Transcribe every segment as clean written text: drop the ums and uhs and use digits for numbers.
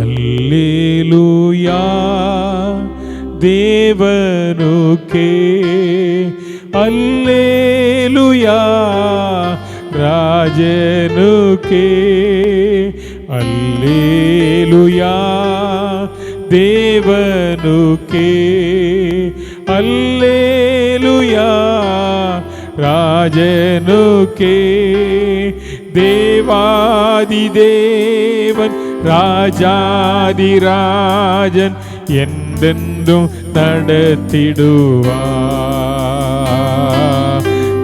அல்லேலூயா தேவனுக்கே, அல்லேலூயா ராஜனுக்கே, அல்லேலூயா தேவனுக்கே, அல்லேலூயா ராஜனுக்கே. தேவாதி தேவன் ராஜாதிராஜன் என்றென்றும் நடத்திடுவார்.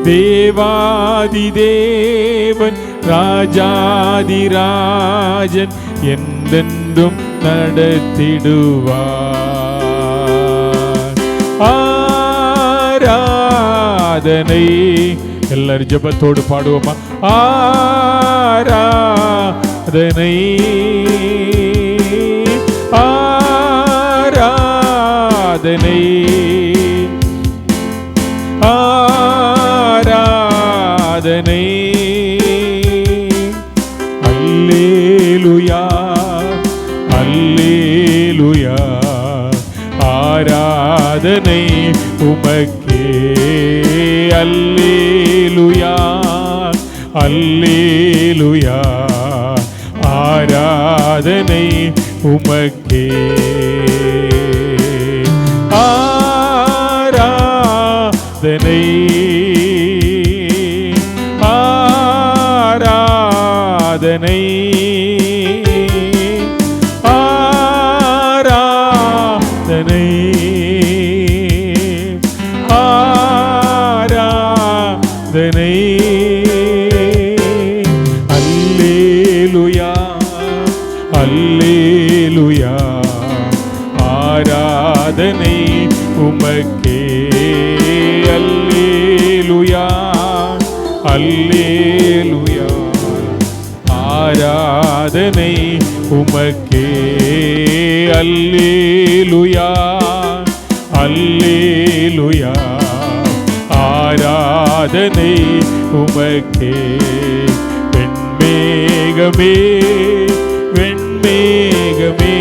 தேவாதி தேவன் ராஜாதிராஜன் என்றென்றும் நடத்திடுவார். ஆராதனை எல்லாரும் ஜெபத்தோடு பாடுவோமா? ஆராதனை ஆராதனை ஆராதனை. அல்லேலூயா அல்லேலூயா ஆராதனை உமக்கே, அல்லேலூயா அல்லேலூயா ஆராதனை உமக்கே. ஆராதனை ஆராதனை ஆராதனை ஆராதனை. அல்லேலூயா அல்லேலூயா ஆராதனை உமக்கே, அல்லேலூயா அல்லேலூயா ஆராதனை உமக்கே, அல்லேலூயா அல்லேலூயா ஆராதனை உமக்கே. வெண்மேகமே வெண்மேகமே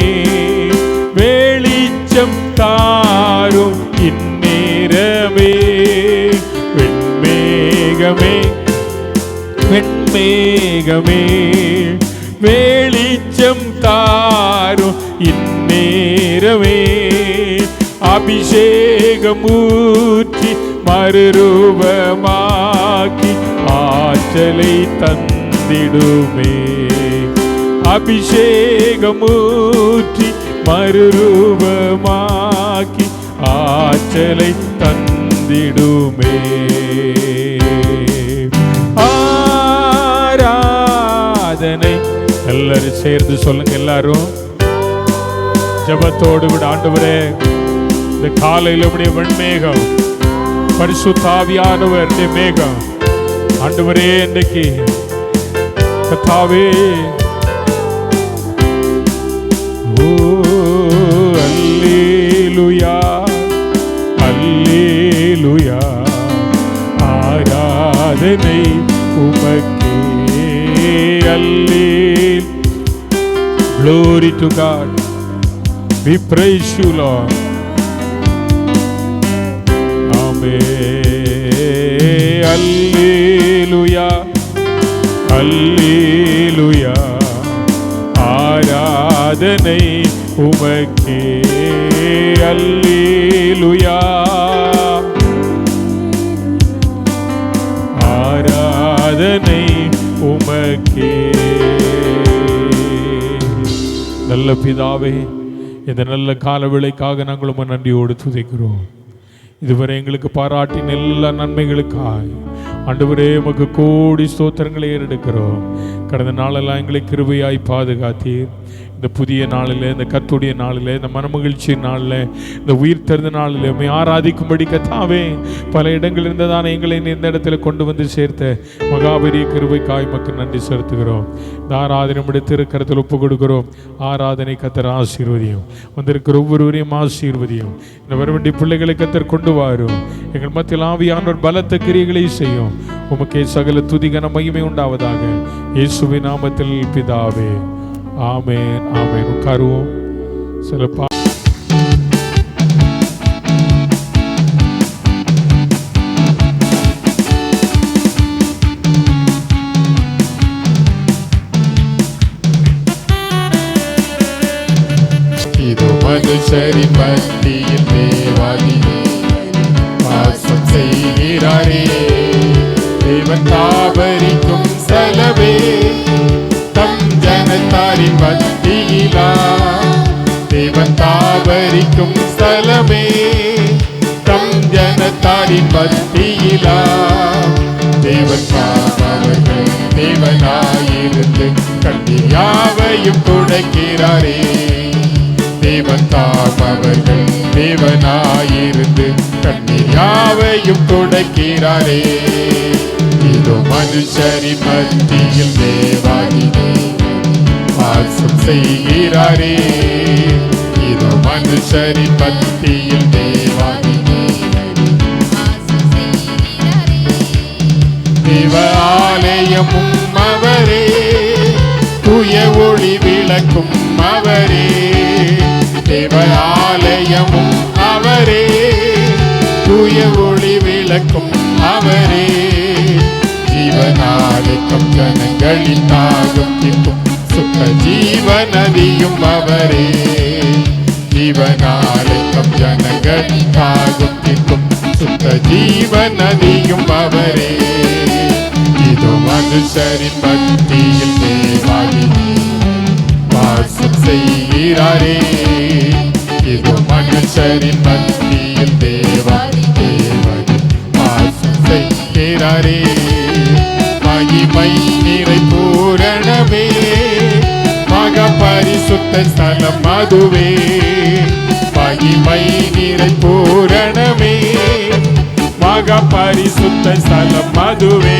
வெளிச்சம் தாரும் இந்நேரமே, வெண்மேகமே வெண்மேகமே வெளிச்சம் தாரும் இந்நேரமே. அபிஷேகமூற்றி மறுரூபமாக்கி ஆற்றலை தந்திடுமே, அபிஷேகமூற்றி மறுரூபமாக்கி ஆற்றலை தந்திடுமே. ஆராதனை எல்லாரும் சேர்ந்து சொல்லுங்க. எல்லாரும் ஜெபத்தோடு கூட ஆண்டவரே, இந்த காலையில் உடைய வெண்மேகம், பரிசுத்த ஆவியானவர் மேகம் ஆண்டவரே, இன்றைக்கு கர்த்தாவே ஓ அல்லேலூயா அல்லேலூயா ஆராதனை உமக்கே, அல்லேலூயா. Glory to God. We praise you, Lord. Amen. Alleluia. Alleluia. ஆராதனை உமக்கே, அல்லேலூயா ஆராதனை உமக்கே. நல்ல பிதாவே, இந்த நல்ல கால வேளைக்காக நாங்கள் உம்மை நன்றியோடு துதிக்கிறோம். இதுவரை எங்களுக்கு பாராட்டின எல்லா நன்மைகளுக்காய் ஆண்டவரே உமக்கு கோடி ஸ்தோத்திரங்களை ஏறெடுக்கிறோம். கடந்த நாளெல்லாம் எங்களை கிருபையாய் பாதுகாத்தீர். இந்த புதிய நாளில், இந்த கர்த்தருடைய நாளில், இந்த மனமகிழ்ச்சி நாளில், இந்த உயிர் தெரிந்த நாளில் உம்மை ஆராதிக்கும்படி கர்த்தாவே பல இடங்கள் இருந்ததான எங்களை இந்த இடத்துல கொண்டு வந்து சேர்த்த மகாபெரிய கிருபைக்காய் உமக்கு நன்றி செலுத்துகிறோம். இந்த ஆராதனை நம்முடைய திருக்கரத்தில் ஒப்பு கொடுக்கிறோம். ஆராதனை கர்த்தர் ஆசீர்வதியும், வந்திருக்கிற ஒவ்வொருவரையும் ஆசீர்வதியும். இந்த வரவேண்டிய பிள்ளைகளை கர்த்தர் கொண்டு வாரும். எங்கள் மத்தியில் ஆவியானவர் பலத்த கிரியைகளை செய்யும். உமக்கே சகல துதி கன மகிமை உண்டாவதாக. இயேசுவின் நாமத்தில் பிதாவே, ஆமென், ஆமென். உட்காருவோம். சில இதோ மனுஷரின் மத்தியில் தேவாதி வாசம் செய்கிறாரே. தேவன் தாபரிக்கும் ஸ்தலமே, தம் ஜனத்தாரின் மத்தியிலா. தேவன் தாபரிக்கும் ஸ்தலமே, தம் ஜனத்தாரின் மத்தியிலா. தேவன் அவர்கள் தேவனாயிருந்து கண்ணீர் யாவையும் துடைக்கிறாரே. தேவன் தாம் அவர்கள் தேவனாயிருந்து கண்ணீர் யாவையும் துடைக்கிறாரே. இதோ மனுஷரின் மத்தியில் தேவாதி வாசம் செய்கிறாரே. இதோ மனுஷரின் மத்தியில் தேவாதி தேவ ஆலயமும் அவரே, தூய ஒளி விளக்கும் அவரே. தேவ ஆலயமும் அவரே, தூய ஒளி விளக்கும் அவரே. ஜீவனாலிக்கும் ஜனங்களின் தாகம் தீர்க்கும் சுத்த ஜீவநதியும் அவரே. ஜீவனாலிக்கும் ஜனங்களின் தாகம் தீர்க்கும் சுத்த ஜீவநதியும் அவரே. இதோ மனுஷரின் மத்தியில் தேவாதி வாசம் செய்கிறாரே. இதோ மனுஷரின் மத்தியில் தேவாதி வாசம் செய்கிறாரே. மகிமை நிறை பூரணமே, மகா பரிசுத்த ஸ்தலம் அதுவே. மகிமை நிறை பூரணமே, மகா பரிசுத்த ஸ்தலம் அதுவே.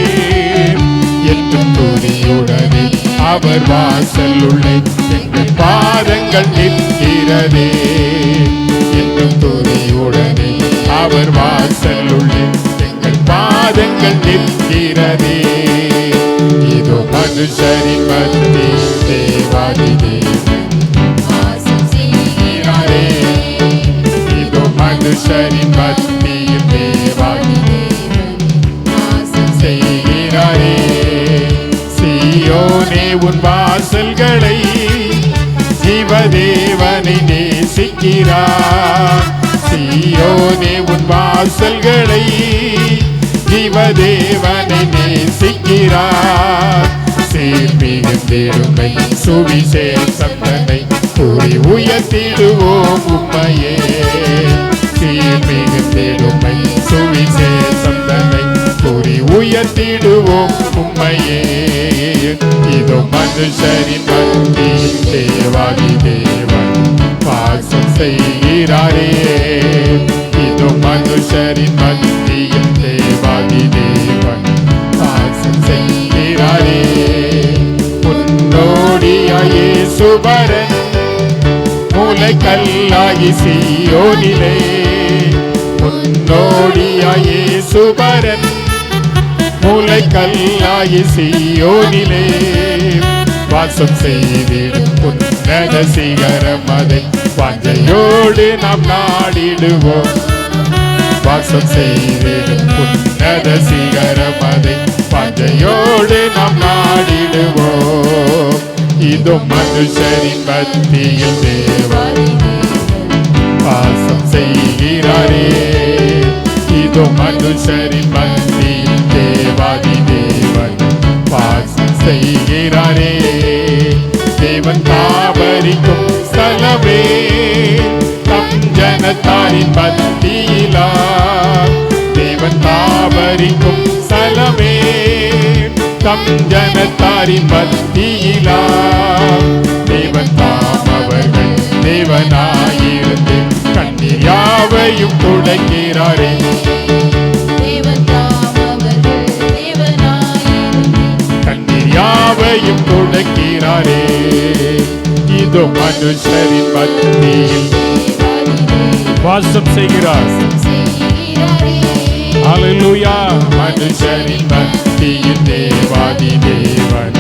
என்றும் துதியுடனே அவர் வாசல் உள்ளே எங்கள் பாதங்கள் நிற்கிறதே. என்றும் துதியுடனே அவர் வாசல் உள்ளே எங்கள் பாதங்கள் நிற்கிறதே. இதோ மனுஷரின் மத்தியில் தேவாதி வாசம் செய்கிறாரே. இதோ மனுஷரின் மத்தியில் தேவாதி வாசம் செய்கிறாரே. சீயோனே உன் வாசல்களை ஜீவதேவனை நேசிக்கிறார். சீயோனே உன் வாசல்களை ஜீவதேவனை நேசிக்கிறார். சேர்மிகுந்தேடுமை சுவிசேஷம் தன்னை கூறி உயர்த்திடுவோம் உம்மையே. சேர்மிகுந்தேடுமை சுவிசேஷம் தன்னை கூறி உயர்த்திடுவோம் உம்மையே. இதோ மனுஷரின் மத்தியில் தேவாதி தேவன் வாசம் செய்கிறாரே. இதோ மனுஷரின் மத்தியில் தேவாதி தேவன் வாசம் செய்கிறாரே. முன்னோடியாயே சுபரன் மூலைக்கல்லாகி சீயோனிலே. முன்னோடியாயே சுபரன் மூலைக்கல்லாகி சீயோனிலே. வாசம் செய்திடும் உன்னத சிகரம் அதை வாஞ்சையோடு நாம் நாடிடுவோம். வாசம் செய்திடும் உன்னத சிகரம் அதை வாஞ்சையோடு நாம் நாடிடுவோம். இதோ மனுஷரின் மத்தியில் தேவாதி வாசம் செய்கிறாரே. இதோ மனுஷரின் மத்தியில் தேவாதி தேவன் வாசம் செய்கிறாரே. தேவன் தாபரிக்கும் ஸ்தலமே, தம் ஜனத்தாரின் மத்தியிலா. தேவன் தாபரிக்கும் ஸ்தலமே, தம் ஜனத்தாரின் மத்தியிலா. தேவன் தாம் அவர்கள் தேவனாயிருந்து கண்ணீர் யாவையும் துடைக்கிறாரே. கண்ணீர் யாவையும் துடைக்கிறாரே. இதோ மனுஷரின் மத்தியில் வாசம் செய்கிறார். அல்லேலூயா. மனுஷரின் மத்தியில் தேவாதி தேவன்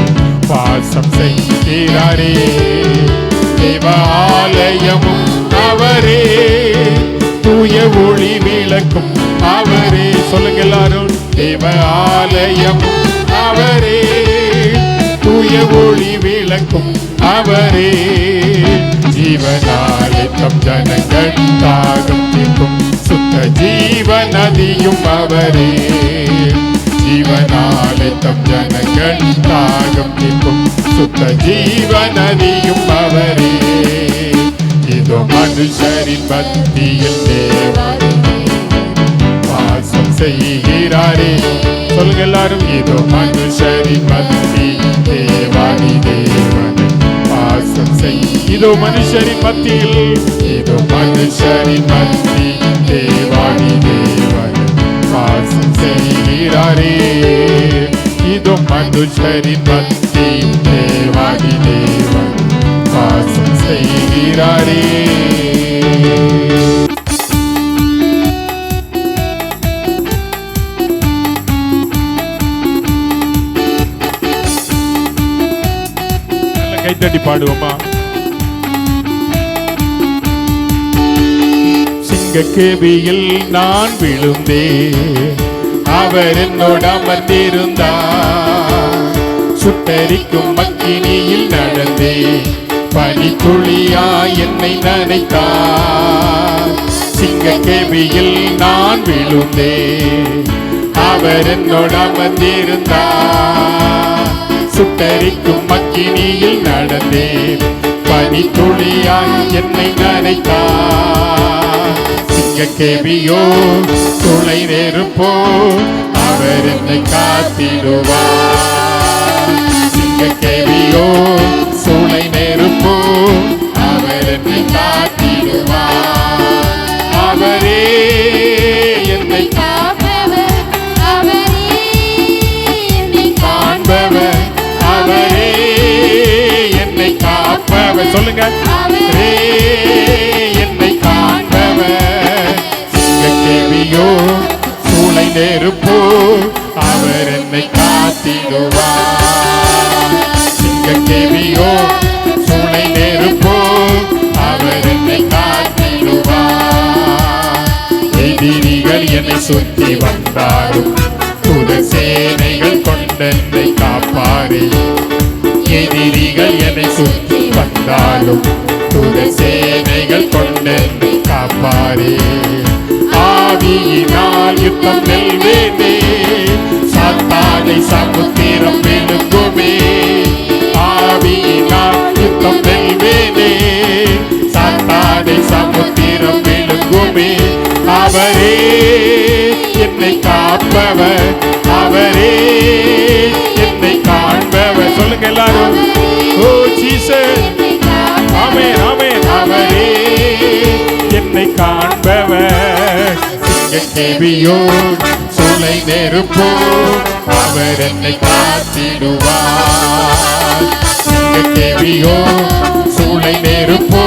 வாசம் செய்கிறாரே. தேவாலயமும் அவரே, தூய ஒளி விளக்கும் அவரே. சொல்லுங்க எல்லாரும். தேவாலயமும் அவரே, தூய ஒளி விளக்கும் அவரே. ஜீவனாலே தம் ஜனங்கள் தாகம் தீர்க்கும் சுத்த ஜீவ நதியும் அவரே. ஜீவனாலே தம் ஜனங்கள் தாகம் தீர்க்கும் சுத்த ஜீவ நதியும் அவரே. இதோ மனுஷரின் மத்தியில் தேவன் வாசம் செய்கிறாரே. சொல்லுங்க எல்லாரும். இதோ மனுஷரின் மத்தியில் தேவாதி தேவன் வாசம் செய். இதோ மனுஷரின் மத்தியில், இதோ மனுஷரின் மத்தியில் தேவாதி தேவன் வாசம் செய்கிறாரே. இதோ மனுஷரின் மத்தியில் தேவாதி தேவன் வாசம் செய்கிறாரே. கைத்தட்டி பாடுவோமா? சிங்கக்கேபியில் நான் விழுந்தேன், அவர் என்னோடு அமர்ந்திருந்தார். சுட்டரிக்கும் அக்கினியில் நடந்தேன், பனித்துளியாய் என்னை நனைத்தார். சிங்கக்கேபியில் நான் விழுந்தேன், அவர் என்னோடு அமர்ந்திருந்தார். சுட்டரிக்கும் அக்கினியில் நடந்தேன், பனித்துளியாய் என்னை நனைத்தார். சிங்கக்கேபியோ துளை நெருப்போ, அவர் என்னை காத்திடுவார். சிங்கக்கேபியோ துளை நெருப்போ, அவர் என்னை காத்திடுவார். அவரே என்னை காப்பவர், அவரே என்னை காண்பவர், அவரே என்னை காப்பவர். சொல்லுங்க. அவரே என்னை காண்பவர். சிங்கக்கேபியோ சூளை நெருப்போ, அவர் என்னை காத்திடுவார். சிங்கக்கேபியோ சூளை நெருப்போ, அவர் என்னை காத்திடுவார். எதிரிகள் என்னை சுற்றி வந்தாலும் புத சேனைகள் கொண்டென்னை காப்பாரே. எதிரிகள் என்னை சுற்றி வந்தாலும் புத சேனைகள் கொண்டென்னை காப்பாரே. ஆவியினால் யுத்தம் வெல்வேனே, சாத்தானை சமுத்திரம் விழுங்குமே. ஆவியினால் யுத்தம் வெல்வேனே, சாத்தானை சமுத்திரம் விழுங்குமே. அவரே என்னை காப்பவர், அவரே என்னை காண்பவர். சொல்லுங்க எல்லாரும். ஓ ஜீசஸ், ஆமென் ஆமென். அவரே என்னை காண்பவர். சிங்கக்கேபியோ சூளை நெருப்போ, அவர் என்னை காத்திடுவார். சிங்கக்கேபியோ சூளை நெருப்போ,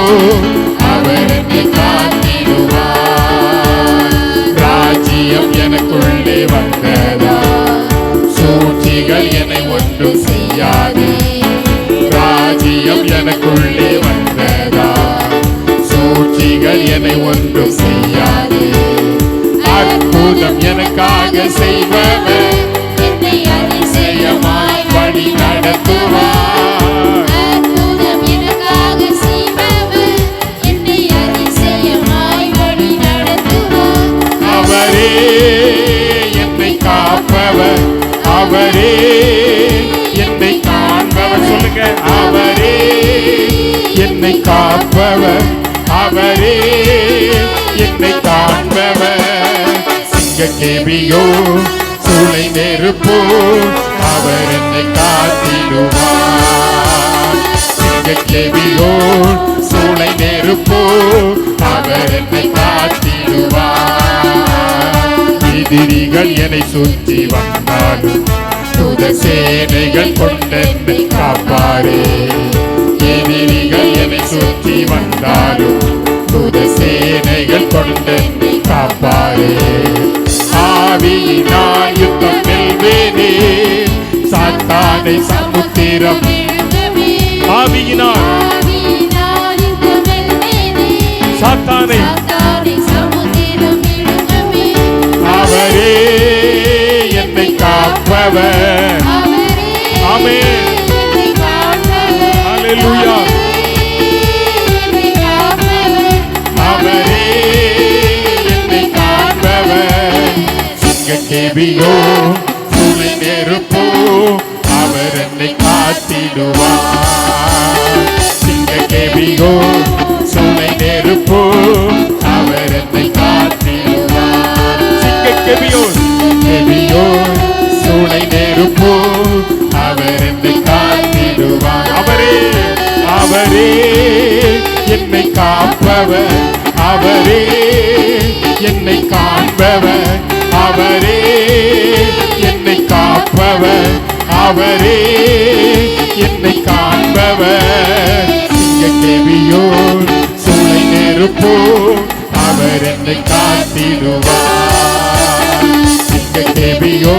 அவர் என்னை காத்திடுவார். ராஜ்யம் எனக்குள்ளே வந்ததா, சூழ்ச்சிகள் என்னை ஒன்றும் செய்யாது. ராஜ்யம் எனக்குள்ளே வந்ததா, சூழ்ச்சிகள் என்னை ஒன்றும் செய்யாது. அற்புதம் எனக்காக செய்பவர், என்னை அதிசயமாய் வழி நடத்துவார். அற்புதம் எனக்காக செய்பவர், என்னை அதிசயமாய் வழி நடத்துவார். அவரே என்னை காப்பவர், அவரே என்னை காண்பவர். சொல்லுங்க. அவரே என்னை காப்பவர், அவரே என்னை காண்பவர். சிங்கக்கேபியோ சூளை நெருப்போ, அவர் என்னை காத்திடுவார். சிங்கக்கேபியோ சூளை நெருப்போ, அவர் என்னை காத்திடுவார். எதிரிகள் என்னை சுற்றி வந்தாலும் துத சேனைகள் கொண்டென்னை காப்பாரே. எதிரிகள் என்னை சுற்றி வந்தாலும் துத சேனைகள் கொண்டென்னை காப்பாரே. ஆவியினால் யுத்தம் வெல்வேனே, சாத்தானை சாத்தானை சமுத்திரம் ஆவியினால் சாத்தானை அவரே என்னை காப்பவர். ஆமென். ஹல்லேலூயா. அவரே என்னை காப்பவர். சிங்கக்கேபியோ சூளை நெருப்போ அவர் என்னை காத்திடுவார். சிங்கக்கேபியோ சூளை நெருப்போ அவர் என்னை காத்திடுவார். சிங்கக்கேபியோ சிங்கக்கேபியோ சூளை நெருப்போ அவர் என்னை காத்திடுவார். அவரே அவரே என்னை காப்பவர். அவரே என்னை காண்பவர். அவரே என்னை காப்பவர். அவரே என்னை காண்பவர். சிங்கக்கேபியோ சூளை நெருப்போ அவர் என்னை காத்திடுவார். சிங்கக்கேபியோ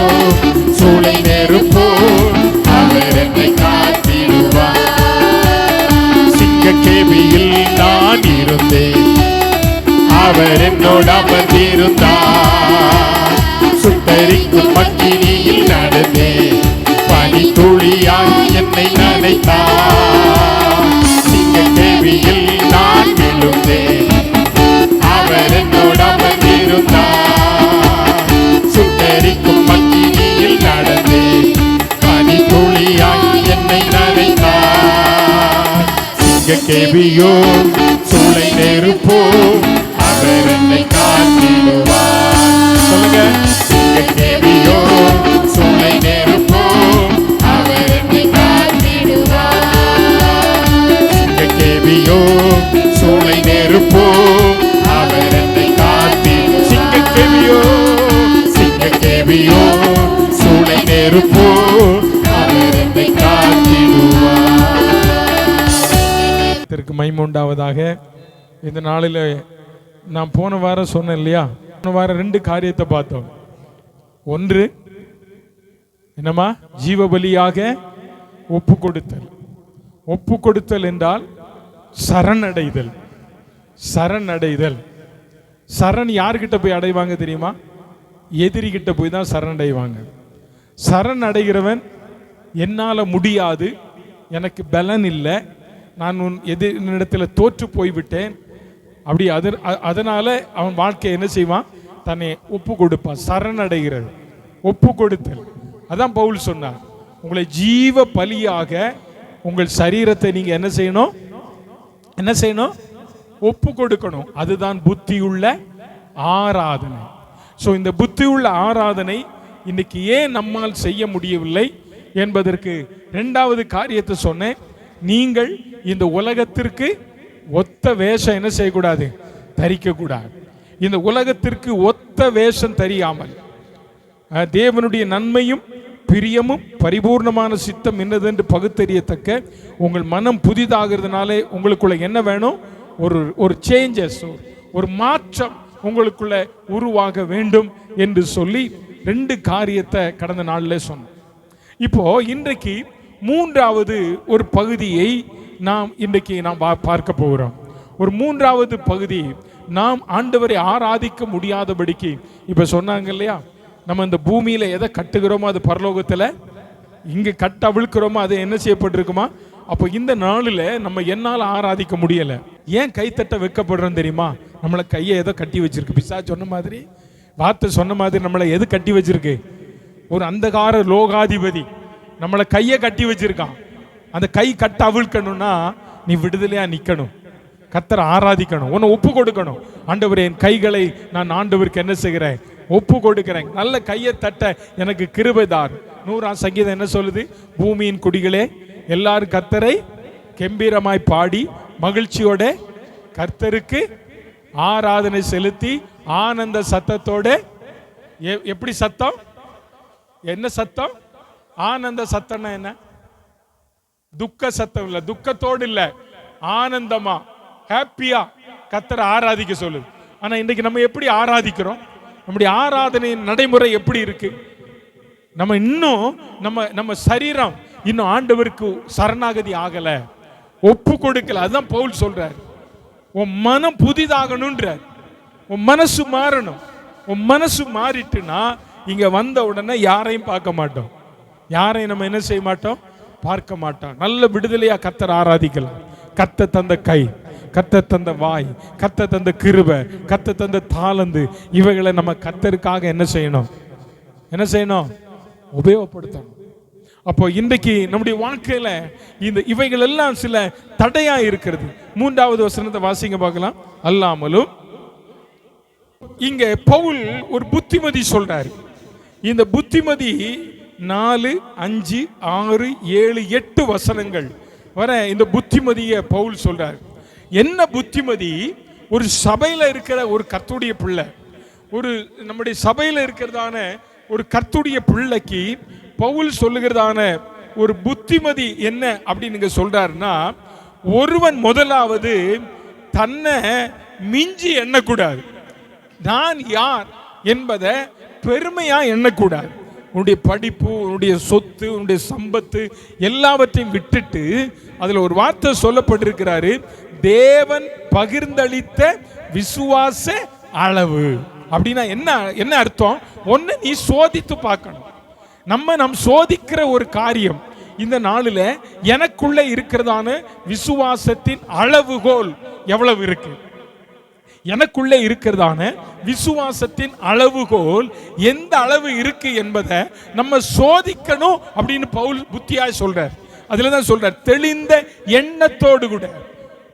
சூளை நெருப்போ அவர் என்னை காத்திடுவார். சிங்கக்கேபியில் நான் இருந்தேன், அவர் என்னோடு அமர்ந்திருந்தார். சுட்டரிக்கும் அக்கினியில் நடந்தேன், பனி துளியாய் என்னை நனைத்தார். சிங்கக்கேபியில் நான் விழுந்தேன், அவர் என்னோடு அமர்ந்திருந்தார். சுட்டரிக்கும் அக்கினியில் நடந்தேன், பனி துளியாய் என்னை நனைத்தார். சிங்கக்கேபியோ சூளை நெருப்போ அவர் என்னை காத்திடுவார். சொல்லுங்க. சிங்கக்கேபியோ சூளை நெருப்போ அவர் என்னை காத்திடுவார். சிங்கக்கேபியோ சூளை நெருப்போ அவர் என்னை காத்திடுவார். சிங்கக்கேபியோ சிங்கக்கேபியோ சூளை நெருப்போ அவர் என்னை காத்திடுவார். மகிமை உண்டாவதாக. இந்த நாளில் நான் போன வாரம் சொன்னேன் இல்லையா, போன வாரம் 2 காரியத்தை பார்த்தோம். ஒன்று என்னமா, ஜீவபலியாக ஒப்பு கொடுத்தல். ஒப்பு கொடுத்தல் என்றால் சரணடைதல். சரணடைதல். சரண் யார்கிட்ட போய் அடைவாங்க தெரியுமா? எதிரி கிட்ட போய் தான் சரணடைவாங்க. சரண் அடைகிறவன் என்னால் முடியாது, எனக்கு பலன் இல்லை, நான் உன் எதிரிடத்தில் தோற்று போய்விட்டேன், அப்படி அதனால அவன் வாழ்க்கையை என்ன செய்வான்? தன்னை ஒப்பு கொடுப்பான். சரணடைகிறது, ஒப்பு கொடுத்தல். அதான் பவுல் சொன்னார், உங்களை ஜீவ பலியாக உங்கள் சரீரத்தை நீங்க என்ன செய்யணும்? என்ன செய்யணும்? ஒப்பு கொடுக்கணும். அதுதான் புத்தியுள்ள ஆராதனை. ஸோ இந்த புத்தியுள்ள ஆராதனை இன்னைக்கு ஏன் நம்மால் செய்ய முடியவில்லை என்பதற்கு 2வது காரியத்தை சொன்னேன். நீங்கள் இந்த உலகத்திற்கு ஒத்த வேஷம் என்ன செய்யக்கூடாது? தரிக்கக்கூடாது. இந்த உலகத்திற்கு ஒத்த வேஷம் தெரியாமல் தேவனுடைய நன்மையும் பிரியமும் பரிபூர்ணமான சித்தம் என்னதென்று பகுத்தறியத்தக்க உங்கள் மனம் புதிதாகிறதுனாலே உங்களுக்குள்ள என்ன வேணும்? ஒரு சேஞ்சஸ், ஒரு மாற்றம் உங்களுக்குள்ள உருவாக வேண்டும் என்று சொல்லி 2 காரியத்தை கடந்த நாளில் சொன்னோம். இப்போ இன்றைக்கு 3வது ஒரு பகுதியை நாம் இன்றைக்கு பார்க்க போகிறோம். ஒரு 3வது பகுதி, நாம் ஆண்டவரை ஆராதிக்க முடியாதபடிக்கு, இப்ப சொன்னாங்க இல்லையா, நம்ம இந்த பூமியில எதை கட்டுகிறோமோ அது பரலோகத்தில், இங்க கட்ட அவிழ்க்கிறோமோ அது என்ன செய்யப்பட்டிருக்குமா? அப்போ இந்த நாளில் நம்ம என்னால் ஆராதிக்க முடியலை. ஏன் கைத்தட்ட வைக்கப்படுறோம் தெரியுமா? நம்மளை கையை எதோ கட்டி வச்சிருக்கு. பிசா சொன்ன மாதிரி, வார்த்தை சொன்ன மாதிரி நம்மளை எது கட்டி வச்சிருக்கு? ஒரு அந்தகார லோகாதிபதி நம்மளை கையை கட்டி வச்சிருக்கான். அந்த கை கட்ட அவிழ்க்கணும்னா நீ விடுதலையா நிற்கணும், கர்த்தரை ஆராதிக்கணும், உன்னை ஒப்பு கொடுக்கணும். ஆண்டவரே, என் கைகளை நான் ஆண்டவருக்கு என்ன செய்கிறேன்? ஒப்பு கொடுக்கிறேன். நல்ல கையை தட்ட எனக்கு கிருபைதார். 100ஆம் சங்கீதம் என்ன சொல்லுது? பூமியின் குடிகளே எல்லாரும் கர்த்தரை கம்பீரமாய் பாடி மகிழ்ச்சியோட கர்த்தருக்கு ஆராதனை செலுத்தி ஆனந்த சத்தத்தோட. எப்படி சத்தம்? என்ன சத்தம்? ஆனந்த சத்தம்னா என்ன? துக்க சத்தம் இல்ல, துக்கத்தோடு இல்ல, ஆனந்தமா ஹாப்பியா கர்த்தரை ஆராதிக்க சொல்லுது. ஆனா இன்னைக்கு நம்ம எப்படி ஆராதிக்கிறோம்? நம்முடைய ஆராதனை நடைமுறை எப்படி இருக்கு? நம்ம இன்னும் நம்ம சரீரம் இன்னும் ஆண்டவருக்கு சரணாகதி ஆகல, ஒப்பு கொடுக்கல. அதுதான் பவுல் சொல்றார், உன் மனம் புதிதாகணும்ன்றார். உன் மனசு மாறணும். உன் மனசு மாறிட்டுனா இங்க வந்த உடனே யாரையும் பார்க்க மாட்டோம், யாரையும் நம்ம என்ன செய்ய மாட்டோம், பார்க்க மாட்டோம். நல்ல விடுதலையா கர்த்தர் ஆராதிக்கலாம். கர்த்தர் தந்த கை, கர்த்தர் தந்த வாய், கர்த்தர் தந்த கிருபை, கர்த்தர் தந்த தாளந்து, இவைகளை நம்ம கர்த்தருக்காக என்ன செய்யணும், என்ன செய்யணும், உபயோகப்படுத்தணும். அப்போ இன்றைக்கு நம்முடைய வாழ்க்கையில இந்த இவைகள் எல்லாம் சில தடையா இருக்கிறது. 3வது வசனத்தை வாசிங்க பார்க்கலாம். அல்லாமலும் இங்க பவுல் ஒரு புத்திமதி சொல்றாரு. இந்த புத்திமதி 4, 5, 6, 7, 8 வசனங்கள் வர இந்த புத்திமதியை பவுல் சொல்றார். என்ன புத்திமதி? ஒரு சபையில இருக்கிற ஒரு கர்த்தருடைய பிள்ளை, ஒரு நம்முடைய சபையில இருக்கிறதான ஒரு கர்த்தருடைய பிள்ளைக்கு பவுல் சொல்லுகிறதான ஒரு புத்திமதி என்ன அப்படின்னு சொல்றாருன்னா, ஒருவன் முதலாவது தன்னை மிஞ்சி எண்ணக்கூடாது. நான் யார் என்பதை பெருமையா எண்ணக்கூடாது. உன்னுடைய படிப்பு, உன்னுடைய சொத்து, உன்னுடைய சம்பத்து எல்லாவற்றையும் விட்டுட்டு அதுல ஒரு வார்த்தை சொல்லப்பட்டிருக்கிறாரு, தேவன் பகிர்ந்தளித்த விசுவாச அளவு. அப்படின்னா என்ன அர்த்தம்? ஒன்னு நீ சோதித்து பார்க்கணும். நாம் சோதிக்கிற ஒரு காரியம் இந்த நாளில் எனக்குள்ள இருக்கிறதான விசுவாசத்தின் அளவுகோல் எவ்வளவு இருக்கு, எனக்குள்ளே இருக்கிறதான விசுவாசத்தின் அளவுகோல் எந்த அளவு இருக்கு என்பதை நம்ம சோதிக்கணும் அப்படின்னு பவுல் புத்தியாய் சொல்றார். அதுலதான் சொல்றார், தெளிந்த எண்ணத்தோடு கூட.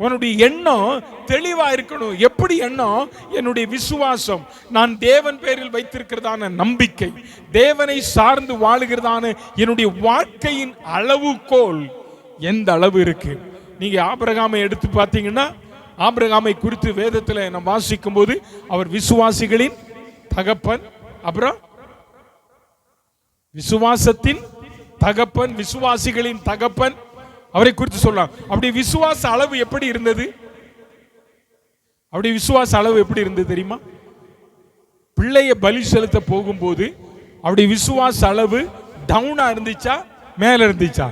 உன்னுடைய எண்ணம் தெளிவா இருக்கணும். எப்படி எண்ணம்? என்னுடைய விசுவாசம், நான் தேவன் பேரில் வைத்திருக்கிறதான நம்பிக்கை, தேவனை சார்ந்து வாழுகிறதான என்னுடைய வாழ்க்கையின் அளவுகோல் எந்த அளவு இருக்கு. நீங்க ஆபிரகாமை எடுத்து பார்த்தீங்கன்னா, ஆபிரகாமை குறித்து வேதத்தில் நாம் வாசிக்கும் போது அவர் விசுவாசிகளின் தகப்பன், அப்புறம் விசுவாசத்தின் தகப்பன், விசுவாசிகளின் தகப்பன், அவரை குறித்து சொல்லலாம். அப்படி விசுவாச அளவு எப்படி இருந்தது? அப்படி விசுவாச அளவு எப்படி இருந்தது தெரியுமா? பிள்ளைய பலி செலுத்த போகும்போது அப்படி விசுவாச அளவு டவுனா இருந்துச்சா, மேல இருந்துச்சா?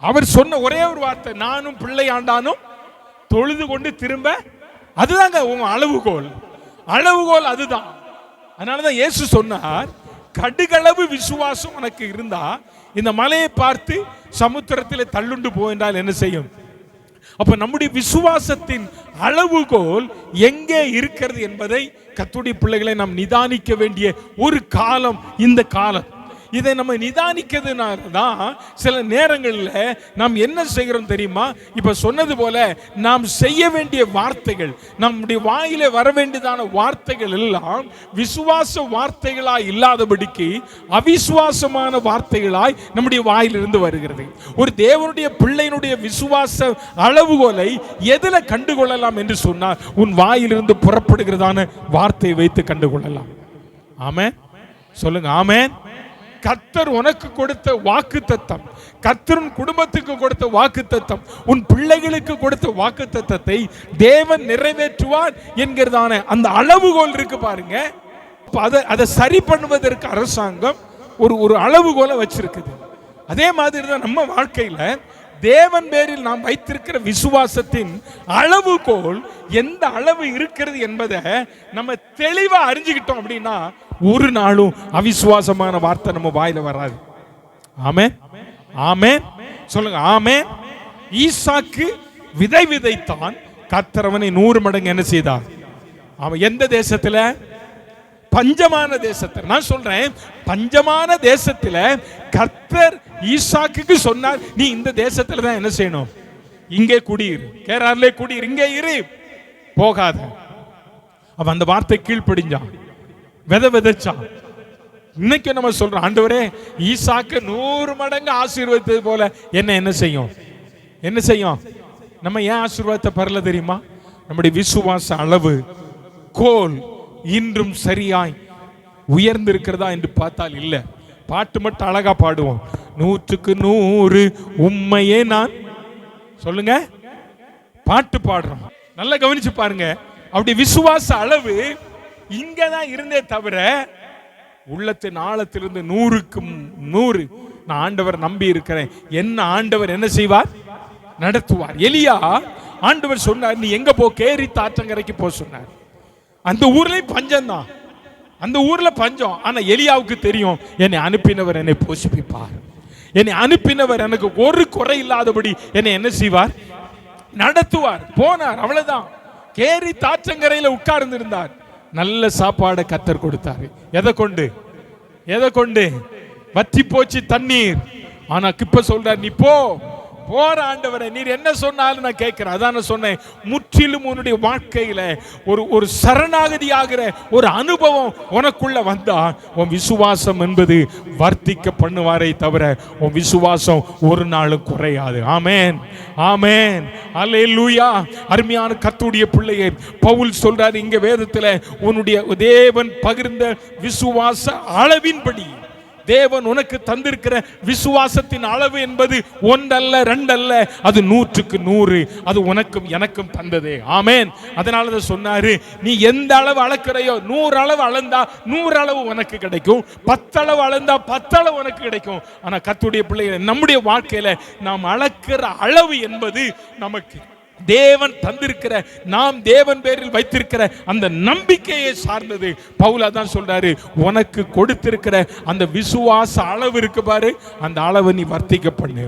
அவர் சொன்ன ஒரே ஒரு வார்த்தை, நானும் பிள்ளை ஆண்டானும் தொழுது கொண்டு திரும்ப. அதுதாங்க உங்க அளவுகோல். அளவுகோல் அதுதான். அதனாலதான் இயேசு சொன்னார், கடுகளவு விசுவாசம் உனக்கு இருந்தா இந்த மலையை பார்த்து சமுத்திரத்தில் தள்ளுண்டு போவென்றால் என்ன செய்யும்? அப்ப நம்முடைய விசுவாசத்தின் அளவுகோல் எங்கே இருக்கிறது என்பதை கர்த்தருடைய பிள்ளைகளை நாம் நிதானிக்க வேண்டிய ஒரு காலம் இந்த காலம். இதை நம்ம நிதானிக்கிறதுனால தான் சில நேரங்களில் நாம் என்ன செய்கிறோம் தெரியுமா? இப்ப சொன்னது போல நாம் செய்ய வேண்டிய வார்த்தைகள், நம்முடைய வாயில வர வேண்டியதான வார்த்தைகள் எல்லாம் விசுவாச வார்த்தைகளாய் இல்லாதபடிக்கு அவிசுவாசமான வார்த்தைகளாய் நம்முடைய வாயிலிருந்து வருகிறது. ஒரு தேவனுடைய பிள்ளையினுடைய விசுவாச அளவுகோலை எதுல கண்டுகொள்ளலாம் என்று சொன்னால், உன் வாயிலிருந்து புறப்படுகிறதான வார்த்தையை வைத்து கண்டுகொள்ளலாம். ஆமென் சொல்லுங்க. ஆமென். கர்த்தர் உனக்கு கொடுத்த வாக்குத்தத்தம், கர்த்தரின் குடும்பத்துக்கு கொடுத்த வாக்குத்தத்தம், உன் பிள்ளைகளுக்கு கொடுத்த வாக்குத்தத்தத்தை தேவன் நிறைவேற்றுவார் என்கிறதான அந்த அளவுகோல் இருக்கு பாருங்க. அதை சரி பண்ணுவதற்கு அரசாங்கம் ஒரு அளவுகோலை வச்சிருக்குது. அதே மாதிரி தான் நம்ம வாழ்க்கையில தேவன் பேரில் நாம் வைத்திருக்கிற விசுவாசத்தின் அளவுகோல் எந்த அளவு இருக்கிறது என்பதை நம்ம தெளிவா அறிஞ்சுக்கிட்டோம் அப்படின்னா ஒரு நாளும் அவிசுவாசமான வார்த்தை நம்ம வாயில வராது. ஆமென் ஆமென் சொல்லுங்க. ஆமென். ஈசாக்கு விதை விதைத்தான், கர்த்தர் அவனை 100 மடங்கு என்ன செய்தார்? அவன் எந்த தேசத்துல? பஞ்சமான தேசத்தில். நான் சொல்றேன், பஞ்சமான தேசத்துல கர்த்தர் ஈசாக்குக்கு சொன்னார், நீ இந்த தேசத்துல தான் என்ன செய்யணும்? இங்கே குடியிரு, கேரார்லே குடியிரு, இங்கே இரு, போகாத. அவன் அந்த வார்த்தை கீழ்ப்படிஞ்சான், விதைச்சான். இன்னைக்கு நம்ம சொல்றோம், ஆண்டவரே ஈசாக்கு 100 மடங்கு ஆசீர்வதித்தது போல என்ன செய்யும்? என்ன செய்யும்? நம்ம ஏன் ஆசீர்வாதத்தை பெறல தெரியுமா? நம்முடைய விசுவாச அளவு கோல் இன்றும் சரியாய் உயர்ந்திருக்கிறதா என்று பார்த்தால் இல்ல. பாட்டு மட்டும் அழகா பாடுவோம், 100க்கு 100 உண்மையே நான். சொல்லுங்க, பாட்டு பாடுறோம். நல்லா கவனிச்சு பாருங்க. அப்படி விசுவாச அளவு இங்கதான் இருந்தே தவிர உள்ளத்தின் ஆழத்திலிருந்து 100க்கு 100 நான் ஆண்டவர் நம்பி இருக்கிறேன், என்ன ஆண்டவர் என்ன செய்வார், நடத்துவார். எலியா ஆண்டவர் சொன்னார், நீ எங்க போ, கேரித் ஆற்றங்கரைக்கு போ சொன்னார். அந்த ஊர்ல பஞ்சம் தான், அந்த ஊர்ல பஞ்சம். ஆனா எலியாவுக்கு தெரியும், என்னை அனுப்பினவர் என்னை போஷிப்பிப்பார், என்னை அனுப்பினவர் எனக்கு ஒரு குறை இல்லாதபடி என்னை என்ன செய்வார், நடத்துவார். போனார், அவ்வளவுதான். கேரித் ஆற்றங்கரையில உட்கார்ந்து இருந்தார். நல்ல சாப்பாடை கர்த்தர் கொடுத்தாரு. எதை கொண்டு, எதை கொண்டு? வத்தி போச்சு தண்ணீர். ஆனா இப்ப சொல்றார், நீ போ, போற ஆண்டவரே, நீர் என்ன சொன்னாலும் நான் கேட்கிறேன். அதான் நான் சொன்னேன், முற்றிலும் உன்னுடைய வாழ்க்கையில ஒரு சரணாகதி ஆகிற ஒரு அனுபவம் உனக்குள்ள வந்தா உன் விசுவாசம் என்பது வர்த்திக்க பண்ணுவாரே தவிர உன் விசுவாசம் ஒரு நாளும் குறையாது. ஆமென், ஆமென், அல்லேலூயா. அருமையான கர்த்தருடைய பிள்ளையே, பவுல் சொல்றாரு இங்க வேதத்துல, உன்னுடைய தேவன் பகிர்ந்த விசுவாச அளவின்படி, தேவன் உனக்கு தந்திருக்கிற விசுவாசத்தின் அளவு என்பது ஒன்றல்ல ரெண்டல்ல, அது 100க்கு 100. அது உனக்கும் எனக்கும் தந்ததே. ஆமென். அதனால தான் சொன்னாரு, நீ எந்த அளவு அளக்குறையோ, 100 அளவு அளந்தா 100 அளவு உனக்கு கிடைக்கும், 10 அளவு அளந்தா 10 அளவு உனக்கு கிடைக்கும். ஆனா கர்த்தருடைய பிள்ளைகளை, நம்முடைய வாழ்க்கையில நாம் அளக்கிற அளவு என்பது நமக்கு தேவன் தந்திருக்கிற, நாம் தேவன் பேரில் வைத்திருக்கிற அந்த நம்பிக்கையை சார்ந்தது. பவுல் தான் சொல்றாரு, உனக்கு கொடுத்திருக்கிற அந்த விசுவாச அளவு இருக்கு பாரு, அந்த அளவை நீ வர்த்திக்க பண்ணு.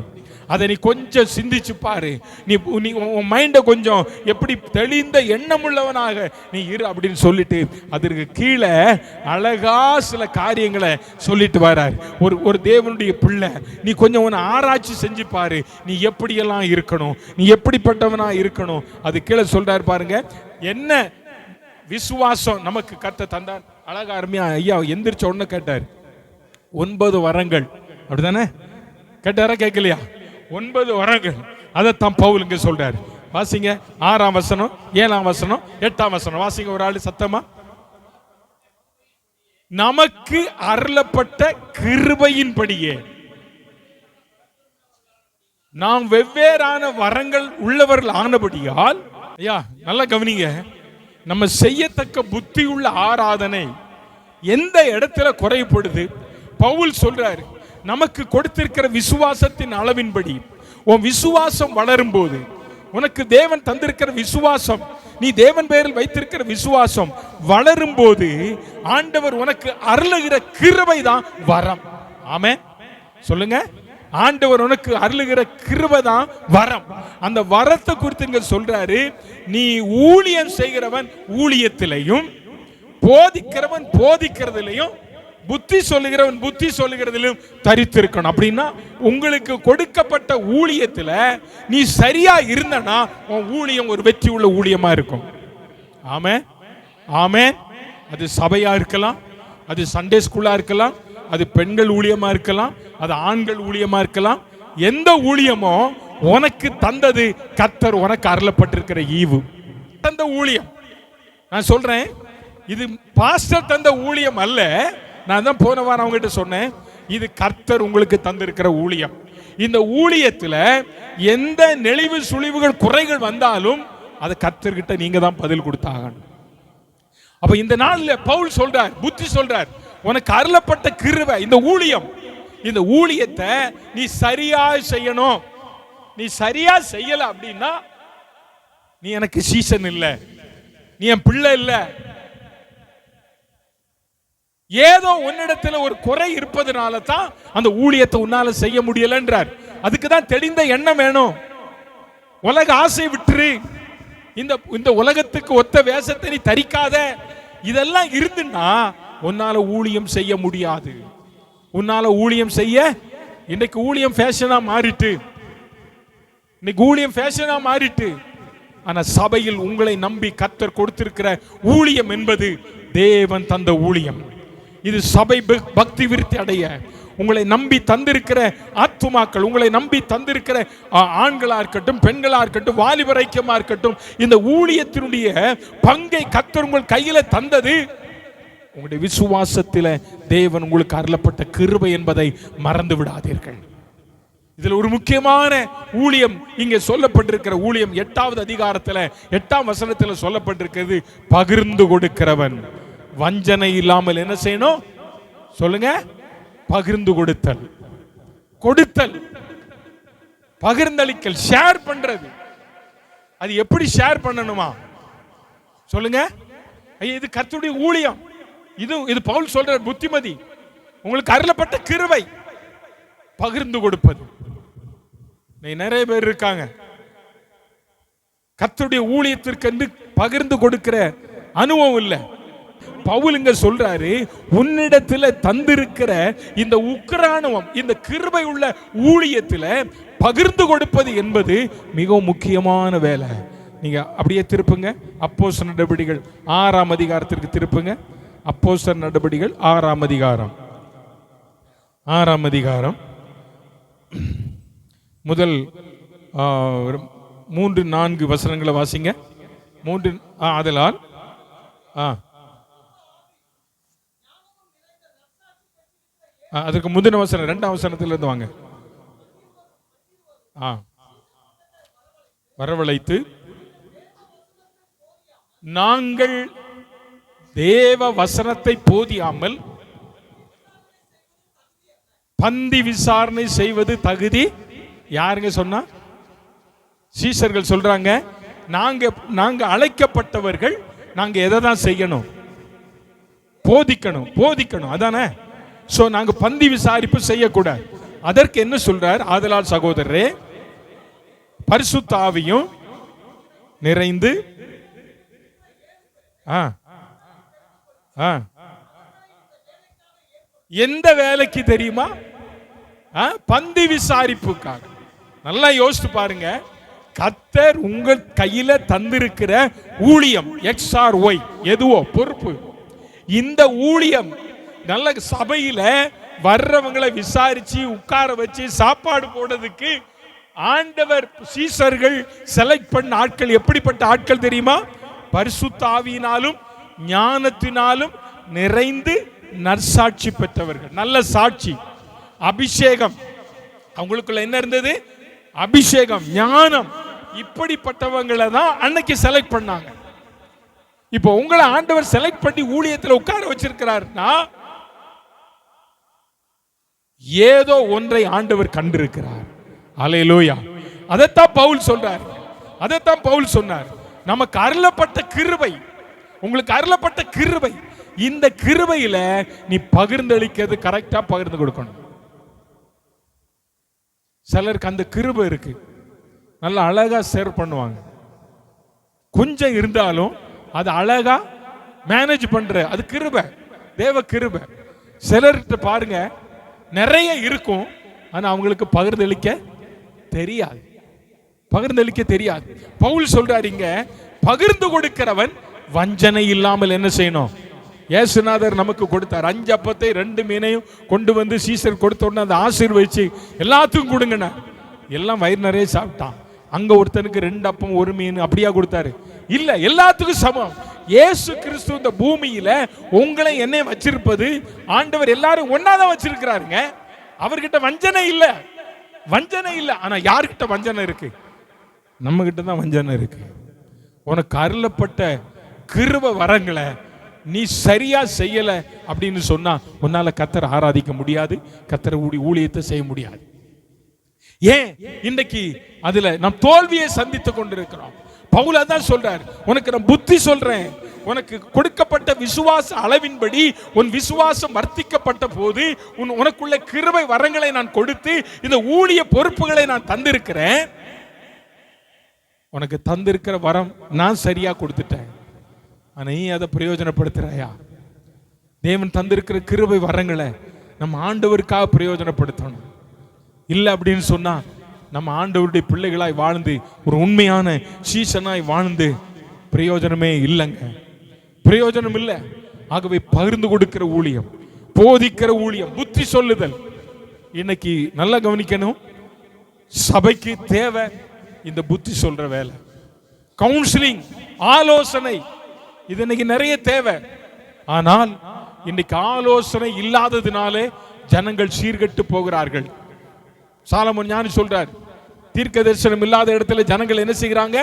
அதை நீ கொஞ்சம் சிந்திச்சு பாரு. நீ உன் மைண்டை கொஞ்சம் எப்படி தெளிந்த எண்ணமுள்ளவனாக நீ இரு அப்படின்னு சொல்லிட்டு அதற்கு கீழே அழகா சில காரியங்களை சொல்லிட்டு வரார். ஒரு தேவனுடைய பிள்ளை, நீ கொஞ்சம் உன்னை ஆராய்ச்சி செஞ்சு பாரு, நீ எப்படியெல்லாம் இருக்கணும், நீ எப்படிப்பட்டவனா இருக்கணும். அது கீழே சொல்றாரு பாருங்க, என்ன விசுவாசம் நமக்கு கர்த்தர் தந்தார். அழகா அருமையா ஐயா எந்திரிச்ச உடனே கேட்டார், 9 வரங்கள், அப்படிதானே கேட்டாரா, கேட்கலையா? 9 வரங்கள். அதைத்தான் பவுல் இங்க சொல்றாரு. வாசிங்க 6ஆம் வசனம், 7ஆம் வசனம், 8ஆம் வசனம் வாசிங்க ஒரு ஆளு சத்தமா. நமக்கு அருளப்பட்ட கிருபையின்படியே நாம் வெவ்வேறான வரங்கள் உள்ளவர்கள் ஆனபடியால், ஐயா நல்லா கவனிங்க, நம்ம செய்யத்தக்க புத்தி உள்ள ஆராதனை எந்த இடத்துல குறைபடுது? பவுல் சொல்றாரு, நமக்கு கொடுத்திருக்கிற விசுவாசத்தின் அளவின்படி உன் விசுவாசம் வளரும் போது, உனக்கு தேவன் தந்திருக்கிற விசுவாசம், நீ தேவன் பேரில் வைத்திருக்கிற விசுவாசம் வளரும் போது ஆண்டவர் உனக்கு அருளுகிற கிருபை தான் வரம். ஆமென் சொல்லுங்க. ஆண்டவர் உனக்கு அருளுகிற கிருபை தான் வரம். அந்த வரத்தை குறித்து இங்க சொல்றாரு, நீ ஊழியம் செய்கிறவன் ஊழியத்திலையும், போதிக்கிறவன் போதிக்கிறதிலையும், புத்தி சொல்லுகிறவன் புத்தி சொல்லுகிறதிலும் தரித்திருக்கணும். அப்படின்னா உங்களுக்கு கொடுக்கப்பட்ட ஊழியத்துல நீ சரியா இருந்தனா உன் ஊழியம் ஒரு வெற்றி உள்ள ஊழியமா இருக்கும். ஆமென், ஆமென். அது சபையா இருக்கலாம், அது சண்டே ஸ்கூலா இருக்கலாம், அது பெண்கள் ஊழியமா இருக்கலாம், அது ஆண்கள் ஊழியமா இருக்கலாம். எந்த ஊழியமோ உனக்கு தந்தது கர்த்தர் உனக்கு அருளப்பட்டிருக்கிற ஈவு, தந்த ஊழியம். நான் சொல்றேன், இது பாஸ்டர் தந்த ஊழியம் அல்ல. நான் தான் போன வாரம் அவங்ககிட்ட சொன்னேன், இது கர்த்தர் உங்களுக்கு தந்திருக்கிற ஊழியம். இந்த ஊழியத்துல எந்த நெளிவு சுழிவுகள் குறைகள் வந்தாலும் அது கர்த்தர்கிட்ட நீங்க தான் பதில் கொடுத்தாகணும். அப்ப இந்த நாள்ல பவுல் சொல்றார், புத்தி சொல்றார், உனக்கு அருளப்பட்ட கிருபை இந்த ஊழியம், இந்த ஊழியத்தை நீ சரியா செய்யணும். நீ சரியா செய்யல அப்படின்னா நீ எனக்கு சீசன் இல்ல, நீ என் பிள்ளை இல்ல, ஏதோ உன்னிடத்துல ஒரு குறை இருப்பதனால தான் அந்த ஊழியத்தை உன்னால செய்ய முடியலன்றார். அதுக்கு தான் தெளிந்த எண்ணம் வேணும். உலக ஆசை விட்டுரு, இந்த உலகத்துக்கு ஒத்த வேஷத்தை நீ தரிக்காத. இதெல்லாம் இருந்துன்னா உன்னால ஊழியம் செய்ய முடியாது. உன்னால ஊழியம் செய்ய, இன்னைக்கு ஊழியம் ஃபேஷனா மாறிட்டு, இன்னைக்கு ஊழியம் ஃபேஷனா மாறிட்டு. ஆனா சபையில் உங்களை நம்பி கர்த்தர் கொடுத்திருக்கிற ஊழியம் என்பது தேவன் தந்த ஊழியம். இது சபை பக்தி விருத்தி அடைய உங்களை நம்பி தந்திருக்கிற ஆத்துமாக்கள், உங்களை நம்பி தந்திருக்கிற ஆண்களா இருக்கட்டும், பெண்களா இருக்கட்டும், வாலிபர் ஐக்கியமா இருக்கட்டும், இந்த ஊழியத்தினுடைய பங்கை கர்த்தர் உங்கள் கையில தந்தது உங்களுடைய விசுவாசத்தில தேவன் உங்களுக்கு அருளப்பட்ட கிருபை என்பதை மறந்து விடாதீர்கள். இதுல ஒரு முக்கியமான ஊழியம் இங்கே சொல்லப்பட்டிருக்கிற ஊழியம் 8வது அதிகாரத்துல 8ஆம் வசனத்துல சொல்லப்பட்டிருக்கிறது, பகிர்ந்து கொடுக்கிறவன். வஞ்சனை இல்லாமல் என்ன செய்யணும் சொல்லுங்க? பகிர்ந்து கொடுத்தல். கொடுத்தல், பகிர்ந்தளிக்கல், ஷேர் பண்றது. அது எப்படி ஷேர் பண்ணணுமா சொல்லுங்க? இது கர்த்தருடைய ஊழியம். இது பவுல் சொல்ற புத்திமதி. உங்களுக்கு அருளப்பட்ட கிருபை பகிர்ந்து கொடுப்பது. நிறைய பேர் இருக்காங்க கர்த்தருடைய ஊழியத்திற்கு என்று பகிர்ந்து கொடுக்கிற அனுபவம் இல்லை. பவுல் இங்க சொல்றாரு, உன்னிடத்துல தந்திருக்கிற இந்த உக்கிரானுவம், இந்த கிருபை உள்ள ஊழியத்துல பகிர்ந்து கொடுப்பது என்பது மிகவும் முக்கியமான வேலை. நீங்க அப்படியே திருப்புங்க, அப்போஸ்தலர் நடபடிகள் 6ஆம் அதிகாரத்திற்கு திருப்புங்க. அப்போஸ்தலர் நடபடிகள் 6ஆம் அதிகாரம், 6ஆம் அதிகாரம் முதல் 3-4 வசனங்களை வாசிங்க. அதனால் அதற்கு முந்தின வசனம் 2ஆம் வசனத்திலிருந்து வாங்க. வரவழைத்து நாங்கள் தேவ வசனத்தை போதியாமல் பந்தி விசாரணை செய்வது தகுதி. யாருங்க சொன்னா? சீஷர்கள் சொல்றாங்க, நாங்க அழைக்கப்பட்டவர்கள், நாங்க எதை தான் செய்யணும்? போதிக்கணும் அதானே. சோ நாங்க பந்தி விசாரிப்பு செய்யக்கூடாது. அதற்கு என்ன சொல்றார்? ஆதலால் சகோதரரே, பரிசுத்த ஆவியும் நிறைந்து எந்த வேலைக்கு தெரியுமா? பந்தி விசாரிப்புக்காக. நல்லா யோசித்து பாருங்க. கர்த்தர் உங்கள் கையில தந்திருக்கிற ஊழியம் XRY எதுவோ பொறுப்பு. இந்த ஊழியம் நல்ல சபையில வர்றவங்களை விசாரிச்சு உட்கார வச்சு சாப்பாடு போடுறதுக்கு ஆண்டவர் சீஷர்கள் செலக்ட் பண்ண ஆட்கள் எப்படிப்பட்ட ஆட்கள் தெரியுமா? பரிசுத்த ஆவியினாலும் ஞானத்தினாலும் நிறைந்து நற்சாட்சி பெற்றவர்கள். நல்ல சாட்சி, அபிஷேகம். அவங்களுக்குள்ள என்ன இருந்தது? அபிஷேகம், ஞானம். இப்படிப்பட்டவங்களை தான் அன்னைக்கு செலக்ட் பண்ணாங்க. இப்போ உங்களை ஆண்டவர் செலக்ட் பண்ணி ஊழியத்தில் உட்கார வச்சிருக்கிறார்னா ஏதோ ஒன்றை ஆண்டவர் கண்டிருக்கிறார். அல்லேலூயா. அதைத்தான் பவுல் சொன்னார். நமக்கு அருளப்பட்ட கிருபை, உங்களுக்கு அருளப்பட்ட கிருபை, இந்த கிருபையில நீ பகிர்ந்தளிக்கிறது கரெக்டா பகிர்ந்து கொடுக்கணும். சிலருக்கு அந்த கிருபை இருக்கு, நல்ல அழகா ஷேர் பண்ணுவாங்க. கொஞ்சம் இருந்தாலும் அது அழகா மேனேஜ் பண்ற, அது கிருபை, தேவ கிருபை. சிலர்கிட்ட பாருங்க நிறைய இருக்கும், ஆனா அவங்களுக்கு பகிர்ந்தளிக்க தெரியாது. பவுல் சொல்றாருங்க, பகிர்ந்து கொடுக்கிறவன் வஞ்சனை இல்லாமல் என்ன செய்யணும்? இயேசுநாதர் நமக்கு கொடுத்தார். 5 அப்பத்தை 2 மீனையும் கொண்டு வந்து சீசர் கொடுத்த உடனே அதை ஆசீர்வதிச்சு எல்லாத்துக்கும் கொடுங்கண்ணா. எல்லாம் வயிறு நிறைய சாப்பிட்டான். அங்க ஒருத்தனுக்கு 2 அப்பம் 1 மீன் அப்படியா கொடுத்தாரு? இல்ல, எல்லாத்துக்கும் சமம். இயேசு கிறிஸ்து இந்த பூமியில உங்களை என்னை வச்சிருப்பது ஆண்டவர் எல்லாரும் ஒன்னாதான் வச்சிருக்கிறாருங்க. அவர்கிட்ட வஞ்சனை இல்ல. ஆனா யார்கிட்ட வஞ்சனை இருக்கு? நம்ம கிட்ட தான் வஞ்சனை இருக்கு. உனக்கு அருளப்பட்ட கிருபை வரங்களை நீ சரியா செய்யல அப்படின்னு சொன்னா உன்னால கர்த்தரை ஆராதிக்க முடியாது, கர்த்தரை ஊழியத்தை செய்ய முடியாது. ஏன் இன்னைக்கு அதுல நாம் தோல்வியை சந்தித்துக் கொண்டிருக்கிறோம்? பவுல் அதான் சொல்றார், உனக்கு நான் புத்தி சொல்றேன், உனக்கு கொடுக்கப்பட்ட விசுவாச அளவின்படி உன் விசுவாசம் வர்த்திக்கப்பட்ட போது உனக்குள்ள கிருபை வரங்களை நான் கொடுத்து இந்த ஊழிய பொறுப்புகளை நான் தந்திருக்கிறேன். உனக்கு தந்திருக்கிற வரம் நான் சரியா கொடுத்துட்டேன், ஆனா நீ அதை பிரயோஜனப்படுத்துறாயா? தேவன் தந்திருக்கிற கிருபை வரங்களை நம்ம ஆண்டவருக்காக பிரயோஜனப்படுத்தணும். இல்லை அப்படின்னு சொன்னா நம்ம ஆண்டவருடைய பிள்ளைகளாய் வாழ்ந்து ஒரு உண்மையான சீசனாய் வாழ்ந்து பிரயோஜனமே இல்லைங்க, பிரயோஜனம் இல்லை. ஆகவே பகிர்ந்து கொடுக்கிற ஊழியம், போதிக்கிற ஊழியம், புத்தி சொல்லுதல். இன்னைக்கு நல்லா கவனிக்கணும், சபைக்கு தேவை இந்த புத்தி சொல்ற வேலை, கவுன்சிலிங், ஆலோசனை. இது இன்னைக்கு நிறைய தேவை. ஆனால் இன்னைக்கு ஆலோசனை இல்லாததினாலே ஜனங்கள் சீர்கெட்டு போகிறார்கள். சாலமோன் ஞானி சொல்றார், தீர்க்க தரிசனம் இல்லாத இடத்துல ஜனங்கள் என்ன செய்கிறாங்க?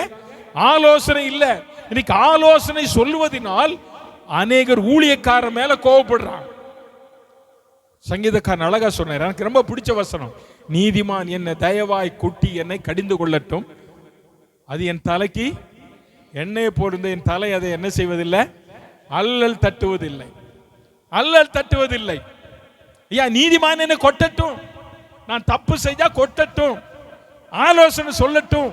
ஆலோசனை இல்ல. இன்னைக்கு ஆலோசனை சொல்லுவதனால் அநேகர் ஊழியக்காரர் மேல கோபப்படுறாங்க. சங்கீதக்காரன் அழகா சொன்னார், எனக்கு ரொம்ப பிடிச்ச வசனம். நீதிமான் என்னை தயவாய் குட்டி என்னை கடிந்து கொள்ளட்டும், அது என் தலைக்கு எண்ணெயை போடுந்த என் தலை அதை என்ன செய்வதில்லை, அல்லல் தட்டுவதில்லை, அல்லல் தட்டுவதில்லை. ஐயா, நீதிமான் என்னை கொட்டட்டும், நான் தப்பு செஞ்சா கொட்டட்டும், ஆலோசனை சொல்லட்டும்,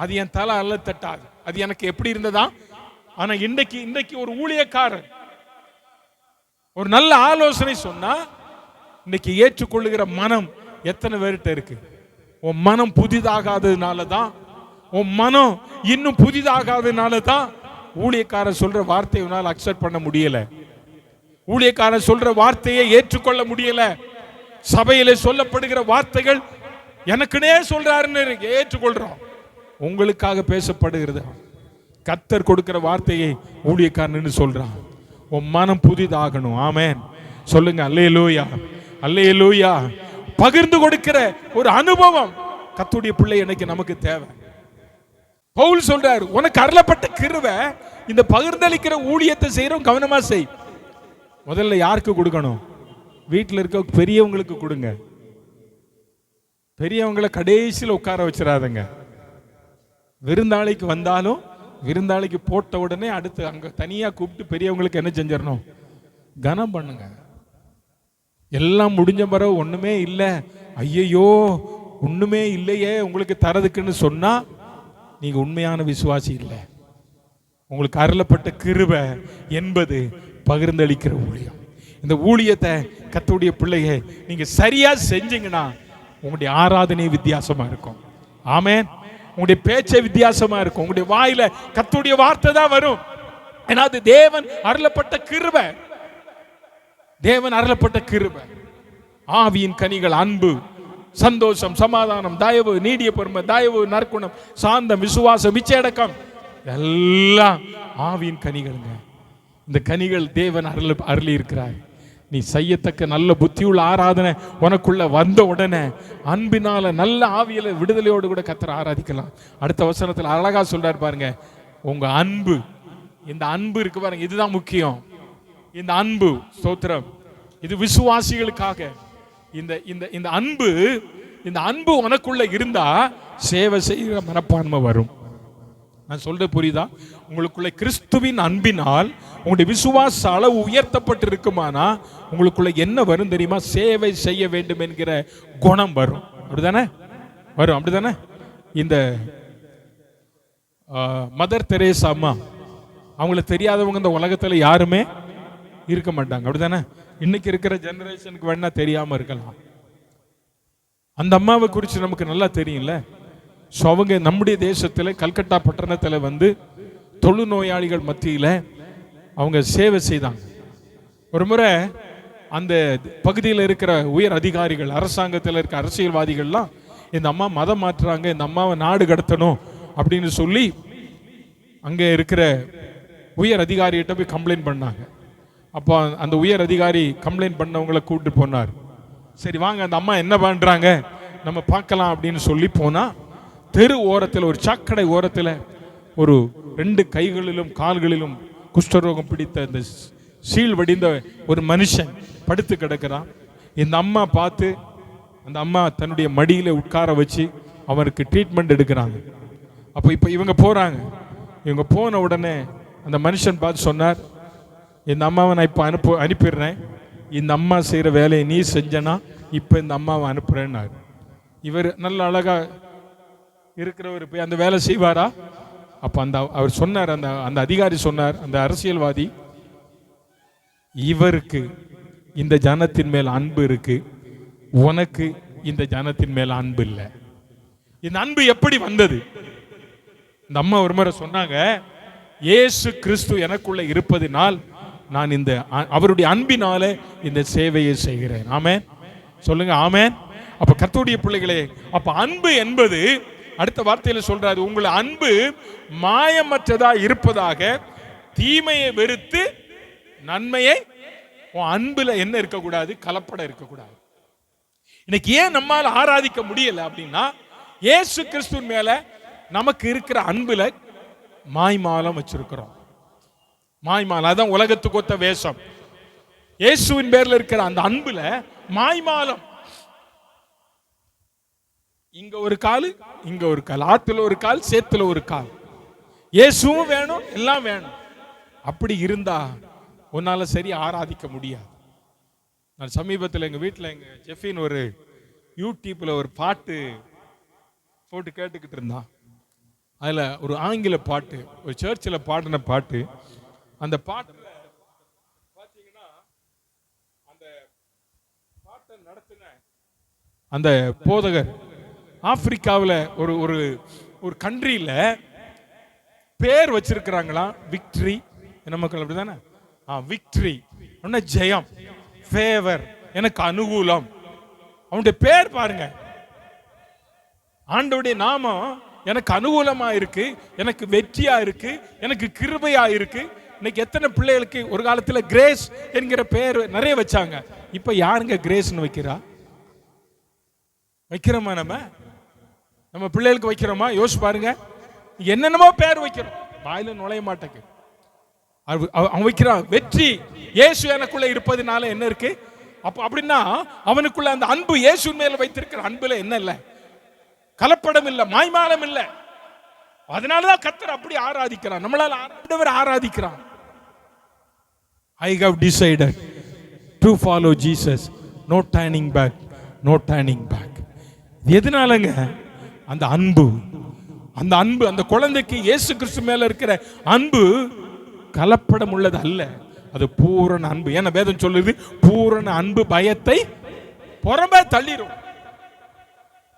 அது என் தலை அல்லல் தட்டாது. அது எனக்கு எப்படி இருந்ததா? ஆனா இன்றைக்கு ஒரு ஊழியக்காரர் ஒரு நல்ல ஆலோசனை சொன்னா இன்னைக்கு ஏற்றுக்கொள்ளுகிற மனம் எத்தனை பேர்கிட்ட இருக்கு? உன் மனம் புதிதாகாததுனால தான், உன் மனம் இன்னும் புதிதாகாததுனால தான் ஊழியக்காரர் சொல்ற வார்த்தையை உன்னால் அக்செப்ட் பண்ண முடியல, ஊழியக்காரர் சொல்ற வார்த்தையை ஏற்றுக்கொள்ள முடியல. சபையிலே சொல்லப்படுகிற வார்த்தைகள் எனக்குனே சொல்றாருன்னு ஏற்றுக்கொள்றோம், உங்களுக்காக பேசப்படுகிறது. கர்த்தர் கொடுக்கிற வார்த்தையை ஊழியக்காரன்னு சொல்றான். உன் மனம் புதிதாகணும். ஆமென் சொல்லுங்க. அல்லேலூயா, அல்லேலூயா. பகிர்ந்து கொடுக்கிற ஒரு அனுபவம் கர்த்தருடைய பிள்ளை எனக்கு நமக்கு தேவை. பவுல் சொல்றாரு, உனக்கு அருளப்பட்ட கிருபை இந்த பகிர்ந்தளிக்கிற ஊழியத்தை செய்யறோம், கவனமா செய். முதல்ல யாருக்கு கொடுக்கணும்? வீட்டில் இருக்க பெரியவங்களுக்கு கொடுங்க. பெரியவங்களை கடைசியில் உட்கார வச்சிடாதங்க. விருந்தாளிக்கு வந்தாலும் விருந்தாளிக்கு போட்ட உடனே அடுத்து அங்க தனியா கூப்பிட்டு பெரியவங்களுக்கு என்ன செஞ்சிடணும்? கனம் பண்ணுங்க. எல்லாம் முடிஞ்ச பிறகு ஒண்ணுமே இல்லை, ஐயையோ ஒண்ணுமே இல்லையே உங்களுக்கு தரதுக்குன்னு சொன்னா நீங்க உண்மையான விசுவாசி இல்லை. உங்களுக்கு அருளப்பட்ட கிருபை என்பது பகிர்ந்தளிக்கிற ஊழியம். இந்த ஊழியத்தை கர்த்தருடைய பிள்ளையை நீங்க சரியா செஞ்சீங்கன்னா உங்களுடைய ஆராதனை வித்தியாசமா இருக்கும். ஆமென். உங்களுடைய பேச்சை வித்தியாசமா இருக்கும். உங்களுடைய வாயில கர்த்தருடைய வார்த்தை தான் வரும். ஏன்னா அது தேவன் அருளப்பட்ட கிருபை. தேவன் அருளப்பட்ட கிருபை. ஆவியின் கனிகள் அன்பு, சந்தோஷம், சமாதானம், தயவு, நீடிய பொறுமை, தயவு, நற்குணம், சாந்தம், விசுவாசம், இச்சையடக்கம் எல்லாம் ஆவியின் கனிகளுங்க. இந்த கனிகள் தேவன் அருளி இருக்கிறார். நீ செய்யத்தக்க நல்ல புத்தியுள்ள ஆராதனை உனக்குள்ள வந்த உடனே அன்பினால நல்ல ஆவியில விடுதலையோடு கூட கர்த்தரை ஆராதிக்கலாம். அடுத்த வசனத்தில் அழகா சொல்றாரு பாருங்க, உங்க அன்பு, இந்த அன்பு இருக்கு பாருங்க, இதுதான் முக்கியம். இந்த அன்பு ஸ்தோத்திரம், இது விசுவாசிகளுக்காக. இந்த இந்த இந்த அன்பு இந்த அன்பு உனக்குள்ள இருந்தா சேவை செய்கிற மனப்பான்மை வரும். நான் சொல்றது புரியுதா? உங்களுக்குள்ள கிறிஸ்துவின் அன்பினால் உங்களுடைய விசுவாச அளவு உயர்த்தப்பட்டு இருக்குமானா உங்களுக்குள்ள என்ன வரும் தெரியுமா? சேவை செய்ய வேண்டும் என்கிற குணம் வரும். அப்படிதானே வரும்? அப்படிதானே? இந்த மதர் தெரேசா அம்மா, அவங்கள தெரியாதவங்க இந்த உலகத்துல யாருமே இருக்க மாட்டாங்க. அப்படிதானே? இன்னைக்கு இருக்கிற ஜெனரேஷனுக்கு வேணா தெரியாம இருக்கலாம். அந்த அம்மாவை குறித்து நமக்கு நல்லா தெரியும்ல. ஸோ அவங்க நம்முடைய தேசத்தில் கல்கட்டா பட்டணத்தில் வந்து தொழுநோயாளிகள் மத்தியில் அவங்க சேவை செய்தாங்க. ஒரு முறை அந்த பகுதியில் இருக்கிற உயர் அதிகாரிகள், அரசாங்கத்தில் இருக்க அரசியல்வாதிகள்லாம் இந்த அம்மா மதம் மாற்றுறாங்க, இந்த அம்மாவை நாடு கடத்தணும் அப்படின்னு சொல்லி அங்கே இருக்கிற உயர் அதிகாரிகிட்ட போய் கம்ப்ளைண்ட் பண்ணாங்க. அப்போ அந்த உயர் அதிகாரி கம்ப்ளைண்ட் பண்ணவங்களை கூப்பிட்டு போனார். சரி வாங்க அந்த அம்மா என்ன பண்ணுறாங்க நம்ம பார்க்கலாம் அப்படின்னு சொல்லி போனால், தெரு ஓரத்தில் ஒரு சாக்கடை ஓரத்தில் ஒரு 2 கைகளிலும் கால்களிலும் குஷ்டரோகம் பிடித்த இந்த சீல் வடிந்த ஒரு மனுஷன் படுத்து கிடக்கிறான். இந்த அம்மா பார்த்து அந்த அம்மா தன்னுடைய மடியில் உட்கார வச்சு அவருக்கு ட்ரீட்மெண்ட் எடுக்கிறாங்க. அப்போ இப்போ இவங்க போகிறாங்க. இவங்க போன உடனே அந்த மனுஷன் பார்த்து சொன்னார், இந்த அம்மாவை நான் இப்போ அனுப்பிடுறேன், இந்த அம்மா செய்கிற வேலையை நீ செஞ்சனா இப்போ இந்த அம்மாவை அனுப்புகிறேன்னாரு. இவர் நல்ல அழகாக இருக்கிறவர் போய் அந்த வேலை செய்வாரா? அப்போ அவர் சொன்னார், அந்த அதிகாரி சொன்னார், அந்த அரசியல்வாதி, இவருக்கு இந்த ஜனத்தின் மேல் அன்பு இருக்கு, உனக்கு இந்த ஜனத்தின் மேல் அன்பு இல்லை. இந்த அன்பு எப்படி வந்தது? இந்த அம்மா ஒரு முறை சொன்னாங்க, இயேசு கிறிஸ்து எனக்குள்ள இருப்பதினால் நான் இந்த அவருடைய அன்பினாலே இந்த சேவையை செய்கிறேன். ஆமென் சொல்லுங்க. ஆமென். அப்ப கர்த்தருடைய பிள்ளைகளே, அப்ப அன்பு என்பது அடுத்த வார்த்தையில சொல்றாரு, உங்கள் அன்பு மாயமற்றதா இருப்பதாக தீமையை வெறுத்து நன்மையை. அன்புல என்ன இருக்கக்கூடாது? கலப்படம் இருக்கக்கூடாது. இன்னைக்கு ஏன் நம்மால ஆராதிக்க முடியல அப்படின்னா, இயேசு கிறிஸ்துவின் மேல நமக்கு இருக்கிற அன்புல மாய்மாலம் வச்சிருக்கிறோம். மாய்மாலம், அதான் உலகத்துக்கு ஒத்த வேஷம். இயேசுவின் பேர்ல இருக்கிற அந்த அன்புல மாய்மாலம். இங்க ஒரு கால், இங்க ஒரு கால், ஆத்துல ஒரு கால், சேத்துல ஒரு கால். இயேசுவும் வேணும், எல்லாம் வேணும். அப்படி இருந்தா உன்னால சரி ஆராதிக்க முடியாது. நான் சமீபத்தில் எங்க வீட்டில் எங்க ஜெஃபின் ஒரு யூடியூப்ல ஒரு பாட்டு போட்டு கேட்டுக்கிட்டு இருந்தான். அதுல ஒரு ஆங்கில பாட்டு, ஒரு சர்ச்சில் பாடின பாட்டு. அந்த பாட்டுல பாத்தீங்கன்னா அந்த பாட்டை நடத்தின அந்த போதகர் ஆப்பிரிக்காவில் ஒரு ஒரு ஒரு கண்ட்ரியில பேர் வச்சிருக்கிறாங்களா, விக்டரி. நமக்கு அப்படிதானே? விக்டரி, ஜெயம், ஃபேவர், எனக்கு அனுகூலம். அவனுடைய பேர் பாருங்க. ஆண்டவருடைய நாமம் எனக்கு அனுகூலமா இருக்கு, எனக்கு வெற்றியா இருக்கு, எனக்கு கிருபையா இருக்கு. இன்னைக்கு எத்தனை பிள்ளைகளுக்கு ஒரு காலத்துல கிரேஸ் என்கிற பெயர் நிறைய வச்சாங்க. இப்ப யாருங்க கிரேஸ்னு வைக்கிறா? வைக்கிறோமா? நம்ம பிள்ளைகளுக்கு வைக்கிறோமா? யோசிச்சு பாருங்க. என்னென்னமோ பேர் வைக்கிறோம், வாயில நுழைய மாட்டேங்க. அவன் வைக்கிறான் வெற்றி, இயேசு எனக்குள்ள இருப்பதுனால என்ன இருக்கு? அப்ப அப்படின்னா அவனுக்குள்ள அந்த அன்பு, இயேசு மேல வைத்திருக்கிற அன்புல என்ன இல்ல? கலப்படம் இல்ல, மாய்மாலம் இல்ல. அதனாலதான் கர்த்தர் அப்படி ஆராதிக்கிறான், நம்மளால ஆண்டவர் ஆராதிக்கிறான். I have decided to follow Jesus, no turning back, no turning back. எதனாலங்க? அந்த அன்பு, அந்த அன்பு, அந்த குழந்தைக்கு இயேசு கிறிஸ்து மேல இருக்கிற அன்பு கலப்படம் உள்ளது அல்ல, அது பூரண அன்பு. ஏன்னா வேதம் சொல்லுது, பூரண அன்பு பயத்தை புறம்பே தள்ளிரும்.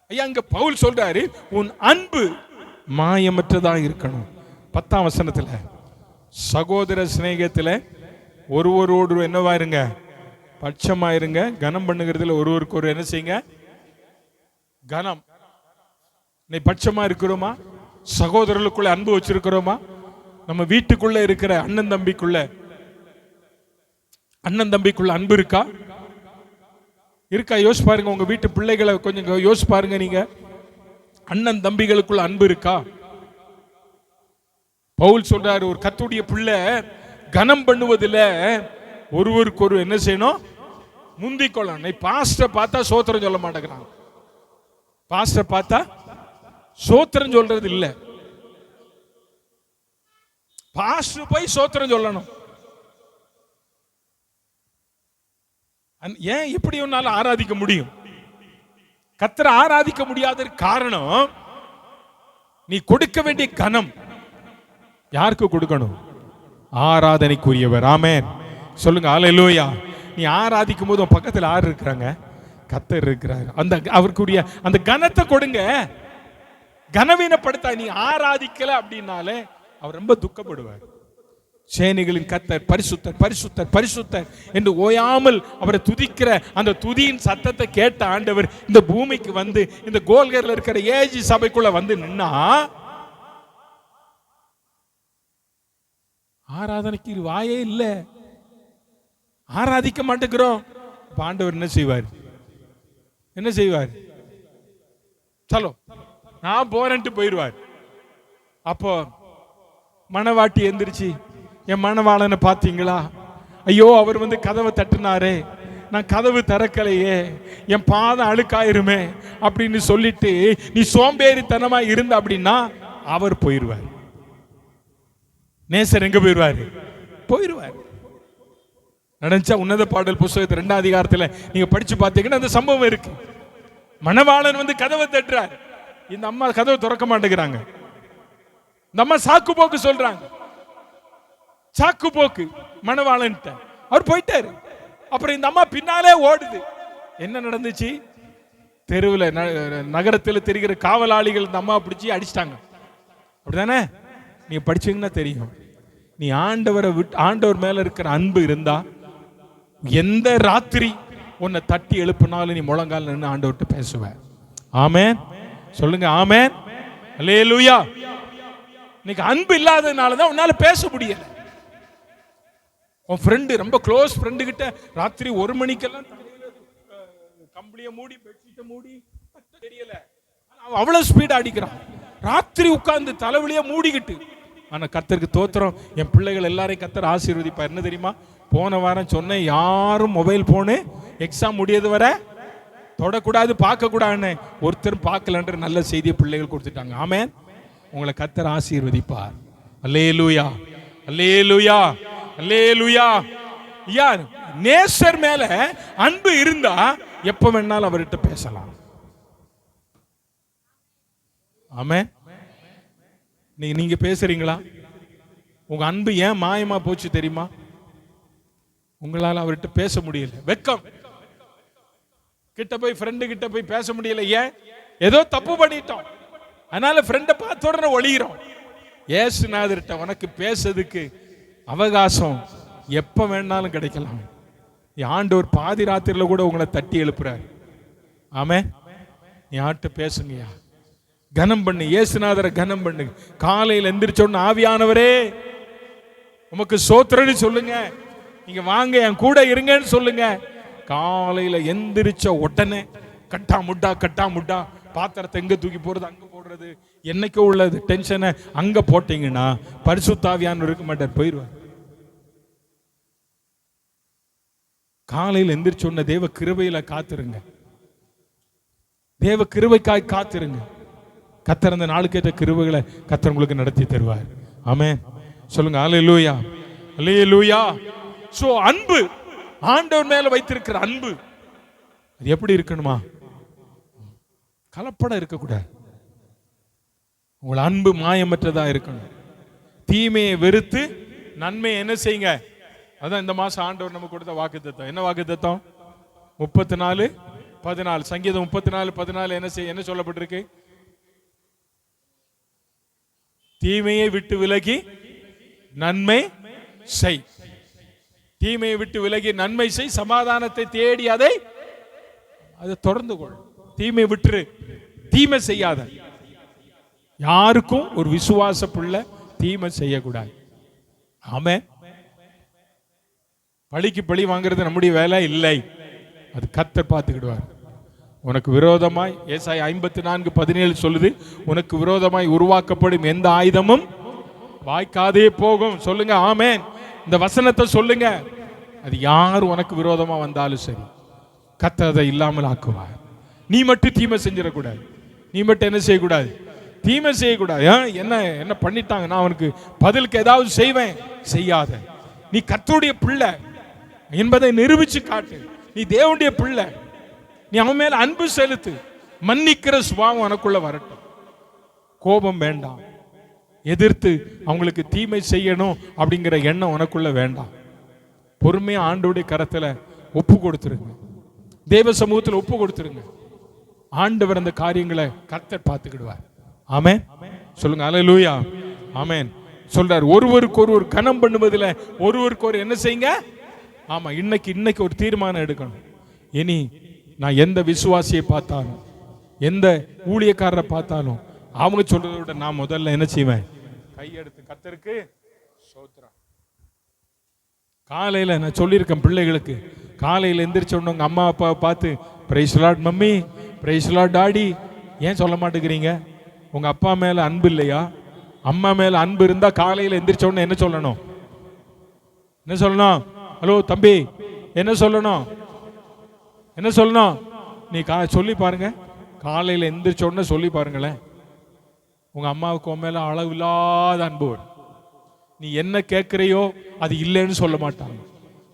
ஐயா, அங்க பவுல் சொல்றாரு, உன் அன்பு மாயமற்றதா இருக்கணும். 10ஆம் வசனத்துல சகோதர சிநேகத்துல ஒருவரோடு என்னவா இருங்க? பட்சமா இருங்க. கனம் பண்ணுகிறதுல ஒருவருக்கு ஒரு என்ன செய்யுங்க? கனம். நீ பட்சமா இருக்கிறோமா? சகோதரர்களுக்குள்ள அன்பு வச்சிருக்கிறோமா? நம்ம வீட்டுக்குள்ள இருக்கிற அண்ணன் தம்பிக்குள்ள அன்பு இருக்கா? இருக்கா? யோசிச்சு பாருங்க. உங்க வீட்டு பிள்ளைகளை கொஞ்சம் யோசிச்சு பாருங்க. நீங்க அண்ணன் தம்பிகளுக்குள்ள அன்பு இருக்கா? பவுல் சொல்றாரு, ஒரு கர்த்தருடைய பிள்ளை கனம் பண்ணுவதில் ஒருவருக்கு ஒரு என்ன செய்யணும்? முந்திக்கொள்ளணும். நீ பாஸ்டர் பார்த்தா சோத்திரம் சொல்ல மாட்டேங்கிறான். பாஸ்டர் பார்த்தா சோத்திரம் சொல்றது இல்ல. பாஸ்டர் போய் சோத்திரம் சொல்லணும். ஏன் இப்படி ஒன்னால ஆராதிக்க முடியும்? கர்த்தரை ஆராதிக்க முடியாத காரணம், நீ கொடுக்க வேண்டிய கனம் யாருக்கு கொடுக்கணும்? ஆராதனைக்குரியவர். ஆமென் சொல்லுங்க, அல்லேலூயா. நீ ஆராதிக்கும் போது உன் பக்கத்தில் யார் இருக்கிறாங்க? கர்த்தர் இருக்கிறார். அந்த அவருக்குரிய அந்த கனத்தை கொடுங்க. கனவீனப்படுத்த நீ ஆராதிக்கல அப்படின்னாலே அவர் ரொம்ப துக்கப்படுவார். சேனைகளின் கர்த்தர் பரிசுத்தர், பரிசுத்தர், பரிசுத்தர் என்று ஓயாமல் அவரை துதிக்கிற அந்த துதியின் சத்தத்தை கேட்ட ஆண்டவர் இந்த பூமிக்கு வந்து இந்த கோல்கர்ல இருக்கிற ஏஜி சபைக்குள்ள வந்து நின்னா, ஆராதனைக்கு வாயே இல்ல, ஆராதிக்க மாட்டேங்கிறோம். ஆண்டவர் என்ன செய்வார்? என்ன செய்வார்? சலோ நான் போறேன்ட்டு போயிடுவார். அப்போ மணவாட்டி எந்திரிச்சு, என் மணவாளனை பார்த்தீங்களா? ஐயோ, அவர் வந்து கதவை தட்டினாரே, நான் கதவு திறக்கலையே, என் பாதம் அழுக்காயிருமே அப்படின்னு சொல்லிட்டு நீ சோம்பேறித்தனமா இருந்த அப்படின்னா அவர் போயிடுவார். நேசர் எங்க போயிடுவாரு? போயிடுவார். நடந்துச்சா? உன்னத பாடல் புஸ்தகத்தில் 2ஆம் அதிகாரத்தில் நீங்க படிச்சு பார்த்தீங்கன்னா அந்த சம்பவம் இருக்கு. மணவாளன் வந்து கதவை தட்டுறார், இந்த அம்மா கதவை திறக்க மாட்டேங்கிறாங்க. இந்த அம்மா சாக்கு போக்கு சொல்றாங்க. சாக்கு போக்கு மணவாளன் அவர் போயிட்டாரு. அப்புறம் இந்த அம்மா பின்னாலே ஓடுது. என்ன நடந்துச்சு? தெருவில் நகரத்தில் தெரிகிற காவலாளிகள் இந்த அம்மா பிடிச்சி அடிச்சிட்டாங்க. அப்படிதானே? நீங்க படிச்சீங்கன்னா தெரியும். நீ ஆண்டவர் மேல இருக்கிற அன்பு இருந்தா எந்த ராத்திரி உன்னை தட்டி எழுப்பினாலும் நீ முழங்கால் நின்று ஆண்டவர்கிட்ட பேசுவ. ஆமென் சொல்லுங்க, ஆமென் அல்லேலூயா. இன்னைக்கு அன்பு இல்லாததுனால தான் உன்னால பேச முடியல. உன் ஃப்ரெண்டு, ரொம்ப க்ளோஸ் ஃப்ரெண்டு கிட்ட ராத்திரி 1 மணிக்கெல்லாம் கம்பளிய மூடி பெட்ஷீட்டை மூடி தெரியல, அவ்வளவு ஸ்பீடா அடிக்கிறான். ராத்திரி உட்கார்ந்து தலைவலியா மூடிக்கிட்டு. ஆனா கர்த்தருக்கு தோத்திரம், என் பிள்ளைகள் எல்லாரையும் கர்த்தர் ஆசீர்வதிப்பார். என்ன தெரியுமா? போன வாரம் சொன்னேன், யாரும் மொபைல் போனு எக்ஸாம் முடியாது வர தொடக்கூடாது, பார்க்க கூடாதுன்னு ஒருத்தரும் பார்க்கலன்ற நல்ல செய்தியை பிள்ளைகள் கொடுத்துட்டாங்க. ஆமென். உங்களை கர்த்தர் ஆசீர்வதிப்பார். அல்லேலூயா, அல்லேலூயா, அல்லேலூயா. யார் நேசர் மேல அன்பு இருந்தா எப்ப வேணாலும் அவர்கிட்ட பேசலாம். ஆமென். நீங்க பேசுறீங்களா? உங்க அன்பு ஏன் மாயமா போச்சு தெரியுமா? உங்களால அவர்கிட்ட பேச முடியல. வெக்கம். கிட்ட போய் ஃப்ரெண்டு கிட்ட போய் பேச முடியல. ஏன்? ஏதோ தப்பு பண்ணிட்டோம், அதனால ஃப்ரெண்டை பார்த்த உடனே ஒளிகிறோம். ஏசுநாதர்கிட்ட உனக்கு பேசுறதுக்கு அவகாசம் எப்ப வேணாலும் கிடைக்கலாம். ஆண்டவர் பாதி ராத்திரில கூட உங்களை தட்டி எழுப்புறாரு. ஆமென். நீ ஆட்ட பேசுங்கயா, கனம் பண்ணு, இயேசுநாதரை கனம் பண்ணு. காலையில் எந்திரிச்சோன்னு ஆவியானவரே உமக்கு சோத்திரன்னு சொல்லுங்க. நீங்க வாங்க என் கூட இருங்கன்னு சொல்லுங்க. காலையில எந்திரிச்ச உடனே கட்டா முட்டா பாத்திரத்தை எங்க தூக்கி போறது அங்க போடுறது, என்னைக்கு உள்ளது டென்ஷனை அங்க போட்டீங்கன்னா பரிசுத்த ஆவியானவர் இருக்க மாட்டார், போயிடுவார். காலையில் எந்திரிச்சோன்ன தேவ கிருபையில காத்திருங்க, தேவ கிருபைக்காய் காத்திருங்க. கர்த்தர் அந்த நாளுக்கேற்ற கிருபைகளை கர்த்தர் உங்களுக்கு நடத்தி தருவார். ஆமென். சொல்லுங்க அல்லேலூயா, அல்லேலூயா. சோ அன்பு, ஆண்டவர் மேல வைத்திருக்கிற அன்பு அது எப்படி இருக்கணுமா? கலப்படம் இருக்கக்கூடாது. உங்கள் அன்பு மாயமற்றதா இருக்கணும். தீமையை வெறுத்து நன்மையை என்ன செய்யுங்க? அதான் இந்த மாசம் ஆண்டவர் நமக்கு கொடுத்த வாக்குத்தத்தம். என்ன வாக்குத்தத்தம்? 34:14. சங்கீதம் 34:14 என்ன சொல்லப்பட்டிருக்கு? தீமையை விட்டு விலகி நன்மை செய். தீமையை விட்டு விலகி நன்மை செய், சமாதானத்தை தேடி அதை தொடர்ந்து கொள். தீமை விட்டு தீமை செய்யாத. யாருக்கும் ஒரு விசுவாச பிள்ளை தீமை செய்யக்கூடாது. ஆமென். பழிக்கு பழி வாங்குறது நம்முடைய வேலை இல்லை, அது கர்த்தர் பார்த்துக்கிடுவார். உனக்கு விரோதமாய் ஏசாயா 54:17 சொல்லுது, உனக்கு விரோதமாய் உருவாக்கப்படும் எந்த ஆயுதமும் வாய்க்காதே போகும். சொல்லுங்க ஆமென். இந்த வசனத்தை சொல்லுங்க. அது யார் உனக்கு விரோதமா வந்தாலும் சரி, கர்த்தர் அதை இல்லாமல் ஆக்குவார். நீ மட்டும் தீமை செஞ்சிடக்கூடாது. நீ மட்டும் என்ன செய்யக்கூடாது? தீமை செய்யக்கூடாது. என்ன பண்ணிட்டாங்க, நான் அவனுக்கு பதிலுக்கு ஏதாவது செய்வேன், செய்யாத. நீ கர்த்தருடைய பிள்ளை என்பதை நிரூபிச்சு காட்டு. நீ தேவனுடைய பிள்ளை, நீ அவன் மேல அன்பு செலுத்து. மன்னிக்கிற சுபாவம் உனக்குள்ள வரட்டும். கோபம் வேண்டாம். எதிர்த்து அவங்களுக்கு தீமை செய்யணும் அப்படிங்கிற எண்ணம் உனக்குள்ள வேண்டாம். பொறுமையா ஆண்டவருடைய கரத்துல ஒப்பு கொடுத்துருங்க, தேவ சமூகத்தில் ஒப்பு கொடுத்துருங்க. ஆண்டவர் அந்த காரியங்களை கர்த்தர் பார்த்துக்கிடுவார். ஆமென். சொல்லுங்க அல்லேலூயா, ஆமென். சொல்றார், ஒருவருக்கு ஒருவர் கனம் பண்ணுவதில் ஒருவருக்கு ஒரு என்ன செய்யுங்க? ஆமா, இன்னைக்கு ஒரு தீர்மானம் எடுக்கணும். இனி நான் எந்த விசுவாசியை பார்த்தாலும், எந்த ஊழியக்காரரை பார்த்தாலும், அவங்க சொல்றதை விட நான் முதல்ல என்ன செய்வேன்? கையெடுத்து கர்த்தருக்கு ஸ்தோத்திரம். காலையில நான் சொல்லியிருக்கேன் பிள்ளைகளுக்கு, காலையில் எந்திரிச்ச உடனே உங்க அம்மா அப்பாவை பார்த்து praise lord mummy, praise lord daddy ஏன் சொல்ல மாட்டேங்கிறீங்க? உங்க அப்பா மேல அன்பு இல்லையா? அம்மா மேல அன்பு இருந்தா காலையில் எந்திரிச்ச உடனே என்ன சொல்லணும்? என்ன சொல்லணும்? ஹலோ தம்பி, என்ன சொல்லணும்? என்ன சொல்லணும்? நீ சொல்லி பாருங்க. காலையில் எந்திரிச்ச உடனே சொல்லி பாருங்களேன். உங்க அம்மாவுக்கு உன் மேல அளவில்லாத அன்பு வரும். நீ என்ன கேட்கிறையோ அது இல்லைன்னு சொல்ல மாட்டாங்க,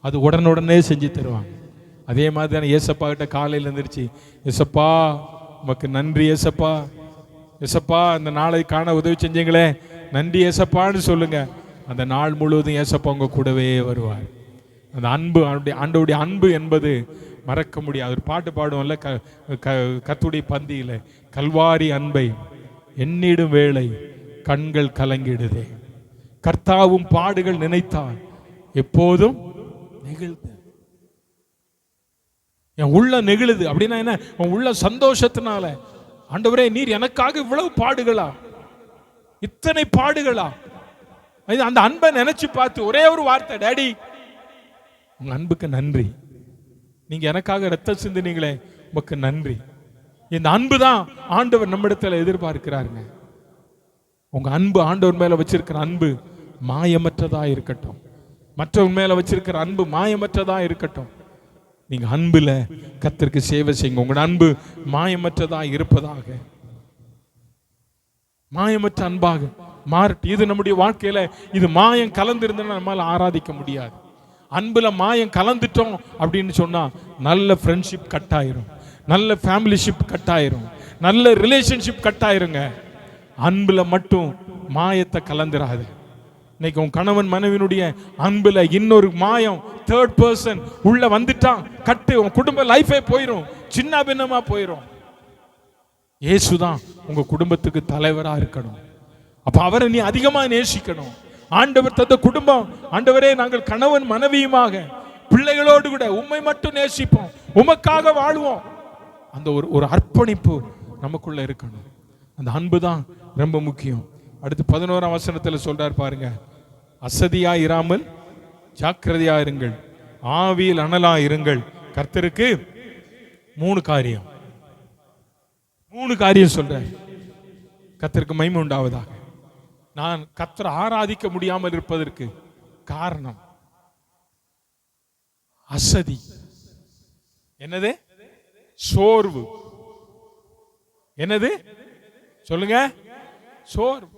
அது உடனே செஞ்சு தருவாங்க. அதே மாதிரி தானே ஏசப்பா கிட்ட காலையில் எந்திரிச்சு, ஏசப்பா உமக்கு நன்றி ஏசப்பா, ஏசப்பா இந்த நாளை காண உதவி செஞ்சீங்களே நன்றி ஏசப்பான்னு சொல்லுங்க. அந்த நாள் முழுவதும் ஏசப்பா உங்க கூடவே வருவார். அந்த அன்பு, ஆண்டவருடைய அன்பு என்பது மறக்க முடியாது. ஒரு பாட்டு பாடுவோம்ல, கர்த்தருடைய பந்தியில, கல்வாரி அன்பை எண்ணிடும் வேளை கண்கள் கலங்கிடுதே, கர்த்தாவும் பாடுகள் நினைத்தால் எப்போதும் நெகிழ்ந்து. என் உள்ள நெகிழுது அப்படின்னா என்ன? உன் உள்ள சந்தோஷத்தினால, ஆண்டவரே நீர் எனக்காக இவ்வளவு பாடுகளா, இத்தனை பாடுகளா, அந்த அன்பை நினைச்சு பார்த்து ஒரே ஒரு வார்த்தை, டாடி உங்க அன்புக்கு நன்றி, நீங்க எனக்காக ரத்தம் சிந்தினீங்களே உமக்கு நன்றி. இந்த அன்பு தான் ஆண்டவர் நம்மிடத்தில் எதிர்பார்க்கிறாருங்க. உங்க அன்பு, ஆண்டவர் மேல வச்சிருக்கிற அன்பு மாயமற்றதா இருக்கட்டும். மற்றவங்க மேல வச்சிருக்கிற அன்பு மாயமற்றதா இருக்கட்டும். நீங்க அன்புல கர்த்தருக்கு சேவை செய்யுங்க. உங்களோட அன்பு மாயமற்றதா இருப்பதாக, மாயமற்ற அன்பாக மாறட்டும். இது நம்முடைய வாழ்க்கையில இது மாயம் கலந்திருந்தா நம்மளால ஆராதிக்க முடியாது. அன்புல மாயம் கலந்துட்டோம் அப்படின்னு சொன்னா நல்ல ஃப்ரெண்ட்ஷிப் கட் ஆயிரும், நல்ல ஃபேமிலிஷிப் கட் ஆயிரும், நல்ல ரிலேஷன்ஷிப் கட் ஆயிருங்க. அன்புல மட்டும் மாயத்தை கலந்துராது. இன்னைக்கு உன் கணவன் மனைவியினுடைய அன்புல இன்னொரு மாயம், தேர்ட் பர்சன் உள்ள வந்துட்டான், கட்டு உன் குடும்ப லைஃபே போயிடும், சின்ன பின்னமா போயிடும். இயேசுதான் உங்க குடும்பத்துக்கு தலைவரா இருக்கணும். அப்ப அவரை நீ அதிகமா நேசிக்கணும். ஆண்டவர் தந்த குடும்பம், ஆண்டவரே நாங்கள் கணவன் மனைவியுமாக பிள்ளைகளோடு கூட உம்மை மட்டும் நேசிப்போம், உமக்காக வாழ்வோம். அந்த ஒரு அர்ப்பணிப்பு நமக்குள்ள இருக்கணும். அந்த அன்பு தான் ரொம்ப முக்கியம். அடுத்து 11ஆம் வசனத்தில் சொல்றார் பாருங்க, அசதியா இராமல் ஜாக்கிரதையா இருங்கள், ஆவியில் அனலா இருங்கள். கர்த்தருக்கு 3 காரியம் சொல்றார். கர்த்தருக்கு மகிமை உண்டாவதாக. நான் கர்த்தரை ஆராதிக்க முடியாமல் இருப்பதற்கு காரணம் அசதி. என்னது? சோர்வு. என்னது சொல்லுங்க? சோர்வு.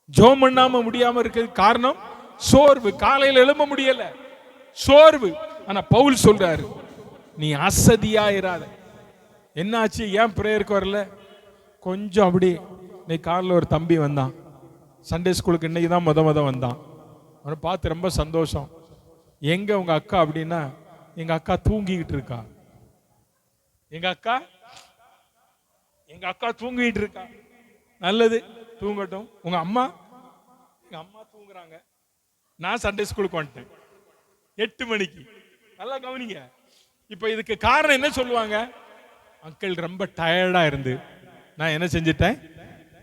ஜெபம் பண்ணாம முடியாம இருக்கிறது காரணம் சோர்வு. காலையில் எழும்ப முடியல, சோர்வு. ஆனா பவுல் சொல்றாரு, நீ அசதியா இராத. என்னாச்சு? ஏன் பிரேயருக்கு வரல? கொஞ்சம் அப்படி. இன்னைக்கு காலையில் ஒரு தம்பி வந்தான், சண்டே ஸ்கூலுக்கு இன்னைக்கு தான் முத வந்தான். அவனை பார்த்து ரொம்ப சந்தோஷம். எங்க உங்க அக்கா அப்படின்னா, எங்க அக்கா தூங்கிக்கிட்டு இருக்கா. எங்க அக்கா தூங்கிட்டு இருக்கா. நல்லது, தூங்கட்டும். உங்க அம்மா? எங்க அம்மா தூங்குறாங்க. நான் சண்டே ஸ்கூலுக்கு வந்துட்டேன் 8 மணிக்கு. நல்லா கவனிங்க. இப்ப இதுக்கு காரணம் என்ன சொல்லுவாங்க? அங்கிள் ரொம்ப டயர்டா இருந்து நான் என்ன செஞ்சிட்டேன்.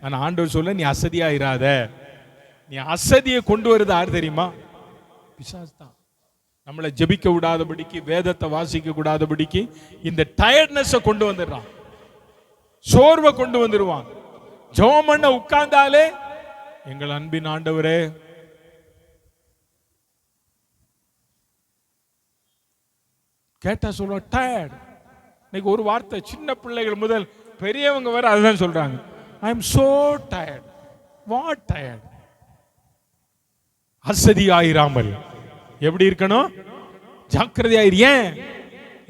நான் ஆண்டவர் சொல்ல, நீ அசதியா இராத. நீ அசதியை கொண்டு வருது யார் தெரியுமா? பிசாசு தான். நம்மளை ஜெபிக்க விடாதபடிக்கு, வேதத்தை வாசிக்க கூடாதபடிக்கு இந்த டயர்ட்னஸ் கொண்டு வந்துடுறான், சோர்வை கொண்டு வந்துடுவான். ஜெபம் பண்ண உட்கார்ந்தாலே, எங்கள் அன்பின் ஆண்டவரே, கேட்டா சொல்லுவா டயர்ட். இன்னைக்கு ஒரு வார்த்தை, சின்ன பிள்ளைகள் முதல் பெரியவங்க வர அதுதான் சொல்றாங்க, I am so tired. What tired? அசதியாயிராமல் எப்படி இருக்கணும்? ஜாக்கிரதையாயிரு. ஏன்?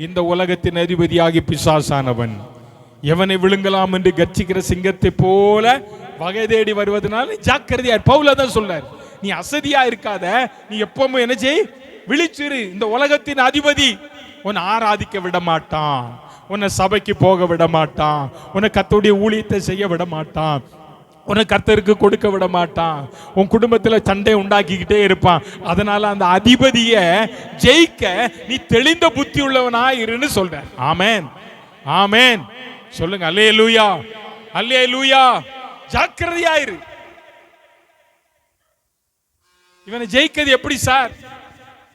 இந்த உலகத்தின் அதிபதியாகி பிசாசானவன் எவனை விழுங்கலாம் என்று கர்ச்சிக்கிற சிங்கத்தை போல வகை தேடி வருவதனால ஜாக்கிரதையார். பவுல தான் சொல்றார், நீ அசதியா இருக்காத, நீ எப்பவுமே என்ன செய்? விழிச்சிரு. இந்த உலகத்தின் அதிபதி உன்னை ஆராதிக்க விட மாட்டான், உன்னை சபைக்கு போக விட மாட்டான், உன்னை கர்த்தருடைய ஊழியத்தை செய்ய விட மாட்டான், உன்னை கர்த்தருக்கு கொடுக்க விட மாட்டான், உன் குடும்பத்தில் சண்டை உண்டாக்கிக்கிட்டே இருப்பான். அதனால அந்த அதிபதியை ஜெயிக்க நீ தெளிந்த புத்தி உள்ளவனா இருன்னு சொல்ற. ஆமேன், ஆமேன் சொல்லுங்க. அல்லேலூயா, அல்லேலூயா. ஜாக்கிரதையாயிரு. இவனை ஜெயிக்கிறது எப்படி சார்?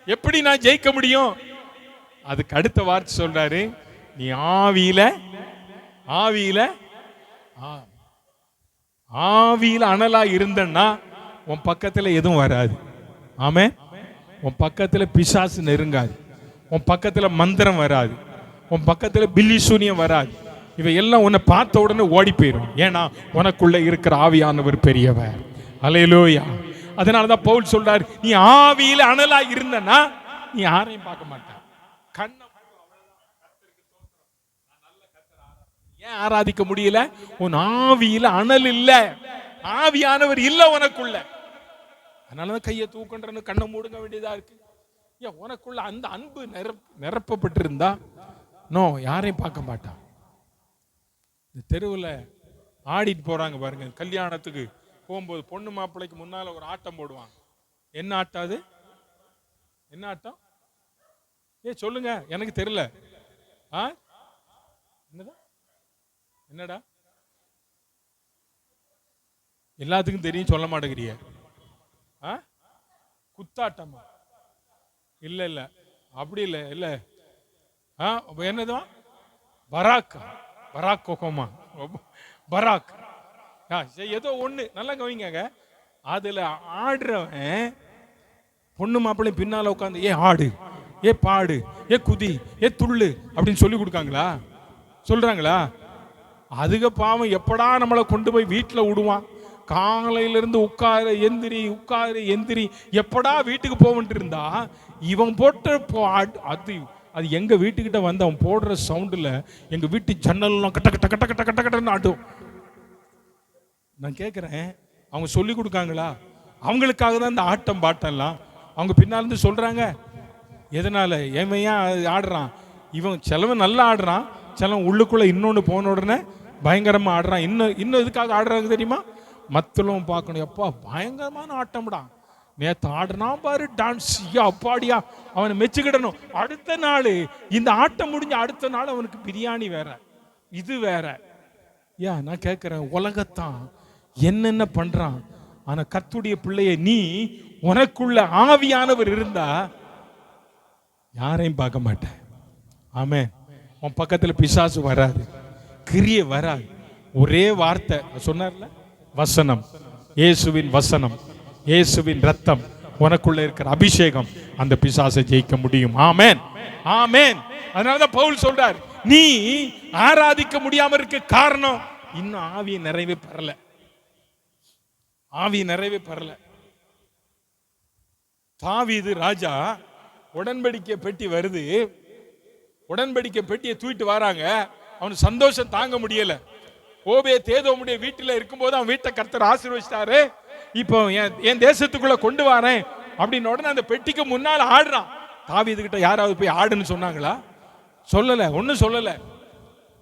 எப்படி நான் ஜெயிக்க முடியும்? அதுக்கு அடுத்த வார்த்தை சொல்றாரு, நீ ஆவியில அனலா இருந்தன்னா உன் பக்கத்துல எதுவும் வராது. ஆமே. உன் பக்கத்துல பிசாசு நெருங்காது, உன் பக்கத்துல மந்திரம் வராது, உன் பக்கத்துல பில்லி சூனியம் வராது. இவையெல்லாம் உன்னை பார்த்த உடனே ஓடி போயிடும். ஏன்னா உனக்குள்ள இருக்கிற ஆவியானவர் பெரியவர். அல்லேலூயா. அதனாலதான் பவுல் சொல்றாரு, நீ ஆவியில அனலா இருந்தன்னா நீ யாரையும் பார்க்க மாட்ட. கண்ணை ஏன் ஆராதிக்க முடியல? உன் ஆவியில அனல் இல்ல, ஆவியானவர் இல்ல உனக்குள்ள. அதனாலதான் கையை தூக்கன்றன்னு கண்ணை மூடுங்க வேண்டியதா இருக்கு. ஏன்? உனக்குள்ள அந்த அன்பு நிரப்பப்பட்டிருந்தா நோ, யாரையும் பார்க்க மாட்டான். இந்த தெருவில் ஆடிட்டு போறாங்க பாருங்க, கல்யாணத்துக்கு போகும்போது பொண்ணு மாப்பிள்ளைக்கு முன்னால ஒரு ஆட்டம் போடுவாங்க. என்ன ஆட்டம் அது? என்ன ஆட்டம்? சொல்லுங்க, எனக்கு தெரியல. என்னடா என்னடா எல்லாத்துக்கும் தெரியும், சொல்ல மாட்டேங்கிறிய? குத்தாட்டமா? இல்ல இல்ல, அப்படி இல்ல இல்ல. என்னதுவா? பராக், பராக் ஒபாமா, பராக், ஏதோ ஒண்ணு. நல்லா கவனிங்க. அதுல ஆடுறவன் பொண்ணு மாப்பிள்ளை பின்னால உட்காந்து, ஆடு ஏ பாடு, ஏ குதி, ஏ துள்ளு அப்படின்னு சொல்லி கொடுக்காங்களா? சொல்றாங்களா? அதுக பாவம் எப்படா நம்மளை கொண்டு போய் வீட்டில் விடுவான். காலையிலிருந்து உட்காரு எந்திரி உட்காரு எந்திரி, எப்படா வீட்டுக்கு போவன்ட்டு இருந்தா இவன் போட்ட அது அது எங்க வீட்டுக்கிட்ட வந்து அவன் போடுற சவுண்டில் எங்க வீட்டு ஜன்னல்லாம் கட்ட கட்ட கட்ட கட்ட கட்ட கட்டன்னு ஆட்டும். நான் கேட்குறேன், அவங்க சொல்லி கொடுக்காங்களா? அவங்களுக்காக தான் இந்த ஆட்டம் பாட்டம்லாம். அவங்க பின்னாலேருந்து சொல்றாங்க, எதனால ஏமையா ஆடுறான் இவன்? சிலவன் நல்லா ஆடுறான், சிலவன் உள்ளுக்குள்ள இன்னொன்று போன உடனே பயங்கரமாக ஆடுறான். இன்னும் எதுக்காக ஆடுறாங்க தெரியுமா? மற்றவங்க பார்க்கணும். எப்பா பயங்கரமான ஆட்டம்டா, நேற்று ஆடுனா பாரு டான்ஸ், அப்பாடியா, அவனை மெச்சுக்கிடணும். அடுத்த நாள் இந்த ஆட்டம் முடிஞ்ச அடுத்த நாள் அவனுக்கு பிரியாணி வேற, இது வேற. நான் கேட்குறேன், உலகத்தான் என்னென்ன பண்றான். ஆனா கர்த்தருடைய பிள்ளைய நீ, உனக்குள்ள ஆவியானவர் இருந்தா யாரையும் பார்க்க மாட்டேன். ஆமென். உன் பக்கத்துல பிசாசு வராது, கிரியை வராது. ஒரே வார்த்தை சொன்னார்ல, வசனம், இயேசுவின் வசனம், இயேசுவின் ரத்தம், உனக்குள்ள இருக்கிற அபிஷேகம் அந்த பிசாசை ஜெயிக்க முடியும். ஆமென், ஆமென். அதனாலதான் பவுல் சொல்றார், நீ ஆராதிக்க முடியாம இருக்க காரணம் இன்னும் ஆவியை நிறைவே பெறல. ஆவி நிறைவே பெறல. தாவீது ராஜா உடன்படிக்கை பெட்டி வருது, உடன்படிக்கை பெட்டியை தூக்கிட்டு வராங்க. அவனுக்கு சந்தோஷம் தாங்க முடியல. ஓபேதேதோமுடைய வீட்டில் இருக்கும்போது அவன் வீட்டை கர்த்தர் ஆசீர்வதிச்சாரு. இப்போ என் தேசத்துக்குள்ள கொண்டு வரேன் அப்படின்னு உடனே அந்த பெட்டிக்கு முன்னால் ஆடுறான். தாவீது கிட்ட யாராவது போய் ஆடுன்னு சொன்னாங்களா? சொல்லல, ஒன்னும் சொல்லல.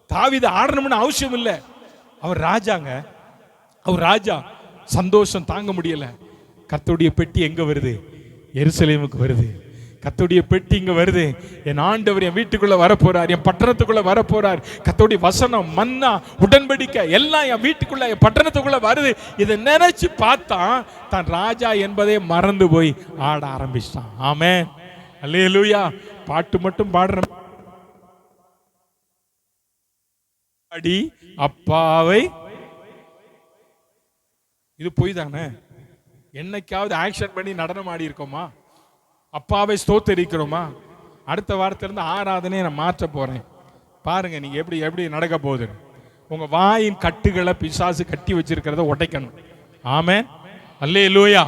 தாவீது ஆடணும்னு அவசியம் இல்லை. அவர் ராஜாங்க, அவர் ராஜா. சந்தோஷம் தாங்க முடியல. கர்த்தருடைய பெட்டி எங்க வருது? எருசலேமுக்கு வருது. கர்த்தருடைய பெட்டி இங்க வருது. என் ஆண்டவர் என் வீட்டுக்குள்ள வரப்போறார், என் பட்டணத்துக்குள்ள வரப்போறார். கர்த்தருடைய வசனம், மன்னா, உடன்படிக்கை எல்லாம் என் வீட்டுக்குள்ள, என் பட்டணத்துக்குள்ள வருது. இதை நினைச்சு பார்த்தா தான் ராஜா என்பதே மறந்து போய் ஆட ஆரம்பிச்சான். ஆமென், அல்லேலூயா. பாட்டு மட்டும் பாடுற அடி அப்பாவை, இது பொய் தானே? என்னைக்காவது ஆக்ஷன் பண்ணி நடனம் ஆடி இருக்கோமா? அப்பாவை ஸ்தோத்தரிக்கிறோமா? அடுத்த வாரத்திலிருந்து ஆராதனையை நான் மாற்ற போறேன். பாருங்க நீங்க எப்படி எப்படி நடக்க போகுது. உங்க வாயின் கட்டுகளை பிசாசு கட்டி வச்சிருக்கிறத உடைக்கணும். ஆமென், அல்லேலூயா.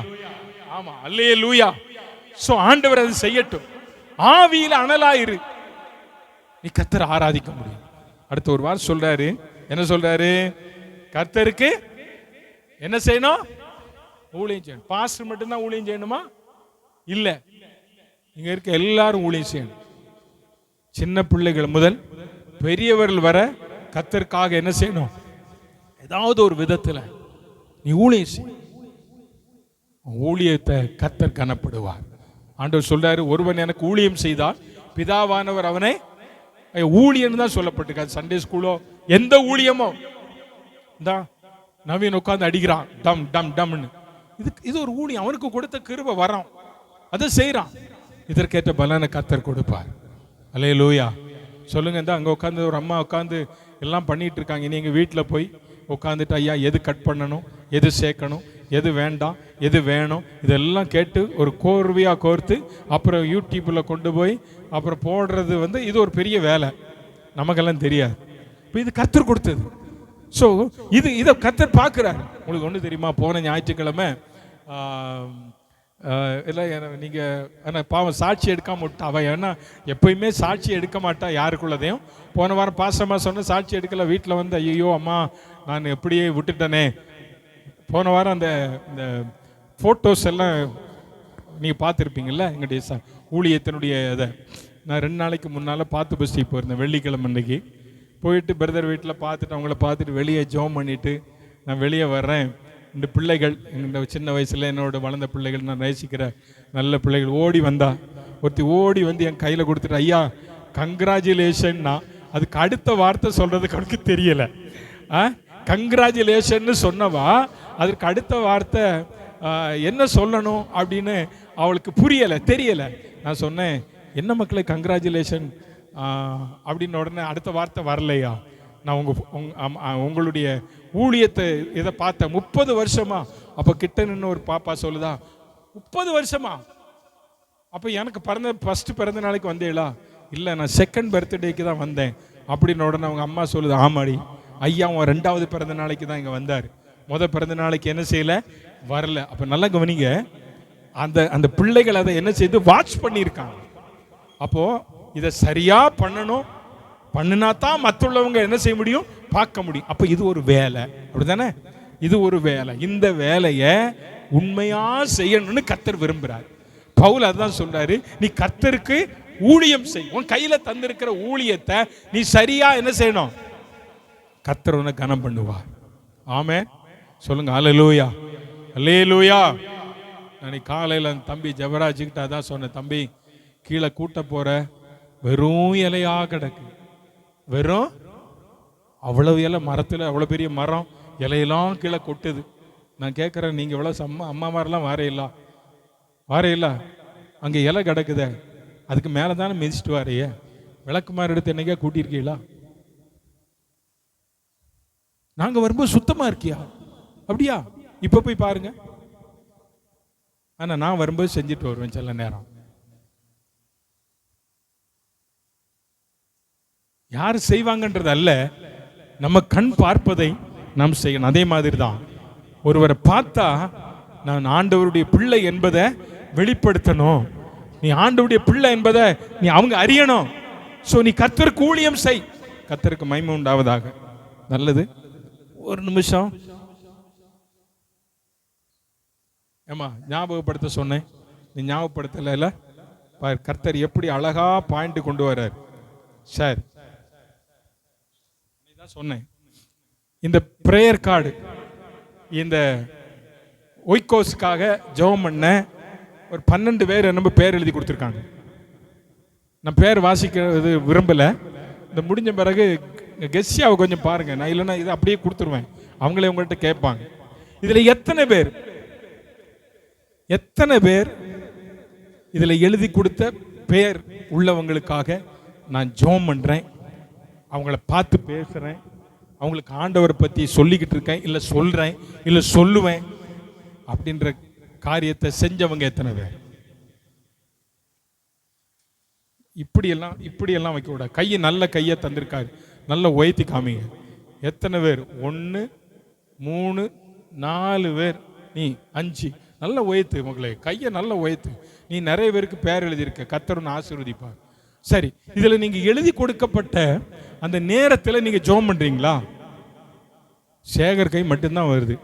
ஆமா, அல்லேலூயா. சோ ஆண்டவர் அது செய்யட்டும். ஆவியில அனலாயிரு, நீ கர்த்தரை ஆராதிக்க முடியும். அடுத்த ஒரு வாரம் சொல்றாரு, என்ன சொல்றாரு? கர்த்தருக்கு என்ன செய்யணும்? ஊழியம் செய்யணும். பாஸ்டர் மட்டும்தான் ஊழியம் செய்யணுமா? இல்ல, இங்க இருக்க எல்லாரும் ஊழியம் செய்யணும். சின்ன பிள்ளைகள் முதல் பெரியவர்கள் வர கர்த்தருக்காக என்ன செய்யணும்? ஏதாவது ஒரு விதத்துல நீ ஊழியம் செய். ஊழியத்தை கர்த்தர் கனப்படுவார். ஆண்டவர் சொல்றாரு, ஒருவன் எனக்கு ஊழியம் செய்தால் பிதாவானவர் அவனை, ஊழியம் தான் சொல்லப்பட்டிருக்காது. சண்டே ஸ்கூலோ எந்த ஊழியமோ, நவீன் உட்கார்ந்து அடிக்கிறான் டம் டம் டம்னு, இது ஒரு ஊழியம். அவனுக்கு கொடுத்த கிருபை வரம், அதை செய்யறான். இதற்கேற்ற பலனை கர்த்தர் கொடுப்பார். அல்லேலூயா. சொல்லுங்க. இந்த அங்கே உட்காந்து ஒரு அம்மா உட்காந்து எல்லாம் பண்ணிட்டு இருக்காங்க. நீங்க வீட்டில் போய் உட்காந்துட்டு, ஐயா எது கட் பண்ணணும், எது சேர்க்கணும், எது வேண்டாம், எது வேணும், இதெல்லாம் கேட்டு ஒரு கோர்வையாக கோர்த்து அப்புறம் யூடியூப்பில் கொண்டு போய் அப்புறம் போடுறது இது ஒரு பெரிய வேலை. நமக்கெல்லாம் தெரியாது. இப்போ இது கர்த்தர் கொடுத்தது. ஸோ இதை கர்த்தர் பார்க்குறாரு. உங்களுக்கு ஒன்று தெரியுமா? போன ஞாயிற்றுக்கிழமை இல்லை, நீங்கள் ஆனால் பாவம் சாட்சி எடுக்காம விட்டா. அவள் ஏன்னா எப்பயுமே சாட்சி எடுக்க மாட்டா யாருக்குள்ளதையும். போன வாரம் பாசமாக சொன்ன சாட்சி எடுக்கல. வீட்டில் வந்து ஐயோ அம்மா நான் எப்படியே விட்டுட்டேனே. போன வாரம் அந்த இந்த ஃபோட்டோஸ் எல்லாம் நீங்கள் பார்த்துருப்பீங்கள்ல, எங்களுடைய ஊழியத்தினுடைய இதை நான் 2 நாளைக்கு முன்னால் பார்த்து பஸ்டி போயிருந்தேன். வெள்ளிக்கிழமை அன்னைக்கு போயிட்டு பிரதர் வீட்டில் பார்த்துட்டு அவங்கள பார்த்துட்டு வெளியே ஜோம் பண்ணிவிட்டு நான் வெளியே வர்றேன். இந்த பிள்ளைகள், இந்த சின்ன வயசில் என்னோட வளர்ந்த பிள்ளைகள், நான் நேசிக்கிற நல்ல பிள்ளைகள் ஓடி வந்தா. ஒருத்தி ஓடி வந்து என் கையில் கொடுத்துட்டு, ஐயா கங்க்ராச்சுலேஷன்னா அதுக்கு அடுத்த வார்த்தை சொல்கிறதுக்கு அவனுக்கு தெரியலை. கங்க்ராச்சுலேஷன்னு சொன்னவா அதுக்கு அடுத்த வார்த்தை என்ன சொல்லணும் அப்படின்னு அவளுக்கு புரியலை, தெரியலை. நான் சொன்னேன், என்ன மக்களே கங்க்ராச்சுலேஷன் அப்படின்னு. உடனே அடுத்த வார்த்தை வரலையா? நான் உங்களுடைய ஊழியத்தை இதை பார்த்தேன் 30 வருஷமா. அப்போ கிட்ட நின்று ஒரு பாப்பா சொல்லுதா, 30 வருஷமா அப்போ எனக்கு ஃபஸ்ட்டு பிறந்த நாளைக்கு வந்தேளா? இல்லை, நான் செகண்ட் பர்த்டேக்கு தான் வந்தேன் அப்படின்னு உடனே அவங்க அம்மா சொல்லுது, ஆமாடி ஐயா அவன் 2வது பிறந்த நாளைக்கு தான் இங்கே வந்தார், பிறந்த நாளைக்கு என்ன செய்யலை, வரல. அப்போ நல்லா கவனிங்க, அந்த பிள்ளைகள் அதை என்ன செய்து வாட்ச் பண்ணியிருக்காங்க. அப்போது இதை சரியாக பண்ணணும், பண்ணினா தான் மற்றவங்க என்ன செய்ய முடியும், பார்க்க முடியும். அப்போ இது ஒரு வேலை, அப்படிதானே? இது ஒரு வேலை. இந்த வேலையை உண்மையா செய்யணும்னு கர்த்தர் விரும்புகிறார். பவுல் அதான் சொல்றாரு, நீ கர்த்தருக்கு ஊழியம் செய். உன் கையில தந்திருக்கிற ஊழியத்தை நீ சரியா என்ன செய்யணும், கர்த்தர் உன்னை கனம் பண்ணுவார். ஆமென் சொல்லுங்க. அல்லேலூயா, அல்லேலூயா. நான் காலையில் அந்த தம்பி ஜெபராஜ்கிட்ட அதான் சொன்னேன், தம்பி கீழே கூட்ட போற வெறும் இலையா கிடக்கு, வெறும் அவ்வளவு இலை, மரத்தில் அவ்வளோ பெரிய மரம், இலையெல்லாம் கீழே கொட்டுது. நான் கேட்குறேன், நீங்கள் எவ்வளோ அம்மா மாதிரிலாம் வாரையில்ல, அங்கே இலை கிடக்குதே, அதுக்கு மேலே தானே மிதிச்சுட்டு வாரையே, விளக்கு மாதிரி எடுத்து என்னைக்கா கூட்டியிருக்கீங்களா? நாங்கள் வரும்போது சுத்தமாக இருக்கியா? அப்படியா? இப்போ போய் பாருங்க. ஆனால் நான் வரும்போது செஞ்சுட்டு வருவேன் சில நேரம். யார் செய்வாங்கன்றது அல்ல, நம்ம கண் பார்ப்பதை நாம் செய்யணும். அதே மாதிரி தான் ஒருவரை பார்த்தா நான் ஆண்டவருடைய பிள்ளை என்பதை வெளிப்படுத்தணும். நீ ஆண்டவருடைய பிள்ளை என்பதை நீ அவங்க அறியணும். ஸோ நீ கர்த்தருக்கு ஊழியம் செய், கர்த்தருக்கு மகிமை உண்டாவதாக. நல்லது. ஒரு நிமிஷம் ஏமா ஞாபகப்படுத்த சொன்னேன், நீ ஞாபகப்படுத்தல. கர்த்தர் எப்படி அழகா பாயிண்ட் கொண்டு வர்றார். சார் சொன்னேன், இந்த பிரேயர் கார்டு, இந்த ஒய்கோஸ்க்காக ஜெபம் பண்ண ஒரு 12 பேர் நம்ம பேர் எழுதி கொடுத்துருக்காங்க. நான் பேர் வாசிக்கிறது விரும்பலை. இந்த முடிஞ்ச பிறகு கெஸ்ஸியாவை கொஞ்சம் பாருங்க, நான் இல்லைன்னா இதை அப்படியே கொடுத்துருவேன், அவங்களே உங்கள்கிட்ட கேட்பாங்க. இதில் எத்தனை பேர் இதில் எழுதி கொடுத்த பேர் உள்ளவங்களுக்காக நான் ஜெபம் பண்ணுறேன், அவங்கள பார்த்து பேசுகிறேன், அவங்களுக்கு ஆண்டவரை பற்றி சொல்லிக்கிட்டு இருக்கேன், இல்லை சொல்கிறேன், இல்லை சொல்லுவேன் அப்படின்ற காரியத்தை செஞ்சவங்க எத்தனை பேர்? இப்படியெல்லாம் வைக்கக்கூடாது. கையை நல்ல கையை தந்திருக்காரு, நல்ல உயர்த்தி காமிங்க. எத்தனை பேர்? 1 3 4 பேர், நீ 5. நல்ல உயர்த்து மகளே, கையை நல்ல உயர்த்து. நீ நிறைய பேருக்கு பேர் எழுதியிருக்க, கர்த்தர் உன்னை ஆசீர்வதிப்பார். சரி, இதில் நீங்கள் எழுதி கொடுக்கப்பட்ட அந்த நேரத்தில் நீங்கள் ஜெபம் பண்ணுறீங்களா? சேகர் கை மட்டும்தான் வருது.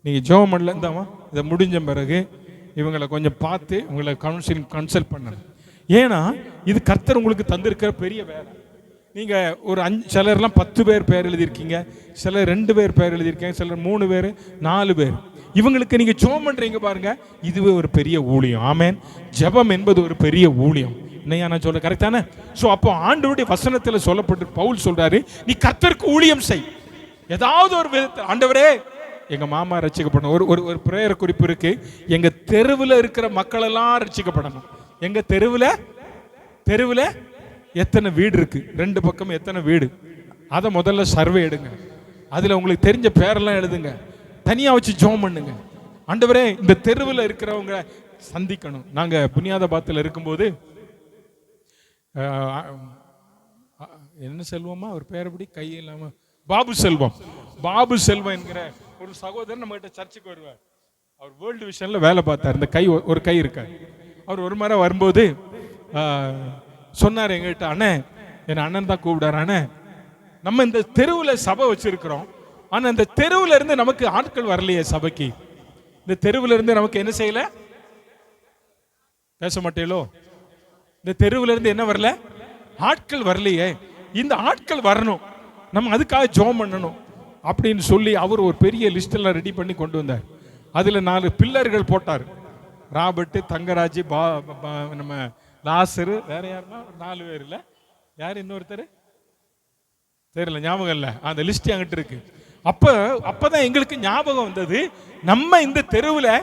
நீங்கள் ஜெபம் பண்ணல, இந்தாமா இதை முடிஞ்ச பிறகு இவங்களை கொஞ்சம் பார்த்து உங்களை கன்சல்ட் பண்ணணும். ஏன்னா இது கர்த்தர் உங்களுக்கு தந்திருக்கிற பெரிய வேலை. நீங்கள் ஒரு சிலர்லாம் 10 பேர் பேர் எழுதியிருக்கீங்க, சிலர் 2 பேர் பேர் எழுதியிருக்கீங்க, சிலர் 3 பேர் 4 பேர். இவங்களுக்கு நீங்கள் ஜெபம் பண்ணுறீங்க பாருங்க, இதுவே ஒரு பெரிய ஊழியம். ஆமென். ஜெபம் என்பது ஒரு பெரிய ஊழியம். என்னையா நான் சொல்ல கரெக்டான? ஸோ அப்போ ஆண்டவருடைய வசனத்தில் சொல்லப்பட்டு பவுல் சொல்றாரு, நீ கர்த்தருக்கு ஊழியம் செய். ஏதாவது ஒரு விதத்தில், ஆண்டவரே எங்க மாமா ரட்சிக்கப்படணும். ஒரு பிரேயர் குறிப்பு இருக்கு, எங்க தெருவில் இருக்கிற மக்கள் எல்லாம் ரட்சிக்கப்படணும். எங்க தெருவில் எத்தனை வீடு இருக்கு, 2 பக்கம் எத்தனை வீடு, அதை முதல்ல சர்வே எடுங்க. அதுல உங்களுக்கு தெரிஞ்ச பேரெல்லாம் எழுதுங்க, தனியா வச்சு ஜெபம் பண்ணுங்க. ஆண்டவரே இந்த தெருவில் இருக்கிறவங்க சந்திக்கணும். நாங்க புனியாதபாத்தில் இருக்கும்போது என்ன செல்வமா ஒரு பேர் எப்படி கை இல்லாம, பாபு செல்வம் என்கிற ஒரு சகோதரன் நம்ம கிட்ட சர்ச்சுக்கு வருவார். அவர் வேர்ல்டு விஷன்ல வேலை பார்த்தார். இந்த கை ஒரு கை இருக்கார். அவர் ஒரு முறை வரும்போது சொன்னார் எங்ககிட்ட, அண்ணே என் அண்ணன் தான் கூப்பிடாரு, அண்ணே நம்ம இந்த தெருவில் சபை வச்சிருக்கிறோம், ஆனா இந்த தெருவில் இருந்து நமக்கு ஆட்கள் வரலையே சபைக்கு. இந்த தெருவில் இருந்து நமக்கு என்ன செய்யல, பேச மாட்டேலோ, இந்த தெருவில் இருந்து என்ன வரல, ஆட்கள் வரலையே. இந்த ஆட்கள் வரணும், நம்ம அதுக்காக ஜெபம் பண்ணணும் அப்படின்னு சொல்லி அவர் ஒரு பெரிய லிஸ்ட் எல்லாம் ரெடி பண்ணி கொண்டு வந்தார். அதுல 4 பில்லர்கள் போட்டார். ராபர்ட், தங்கராஜ், நம்ம லாசரு, வேற யாருன்னா 4 பேர் இல்ல, யார் இன்னொருத்தர் தெரியல, ஞாபகம் இல்ல. அந்த லிஸ்ட் அங்கிட்டு இருக்கு. அப்பதான் எங்களுக்கு ஞாபகம் வந்தது, நம்ம இந்த தெருவில்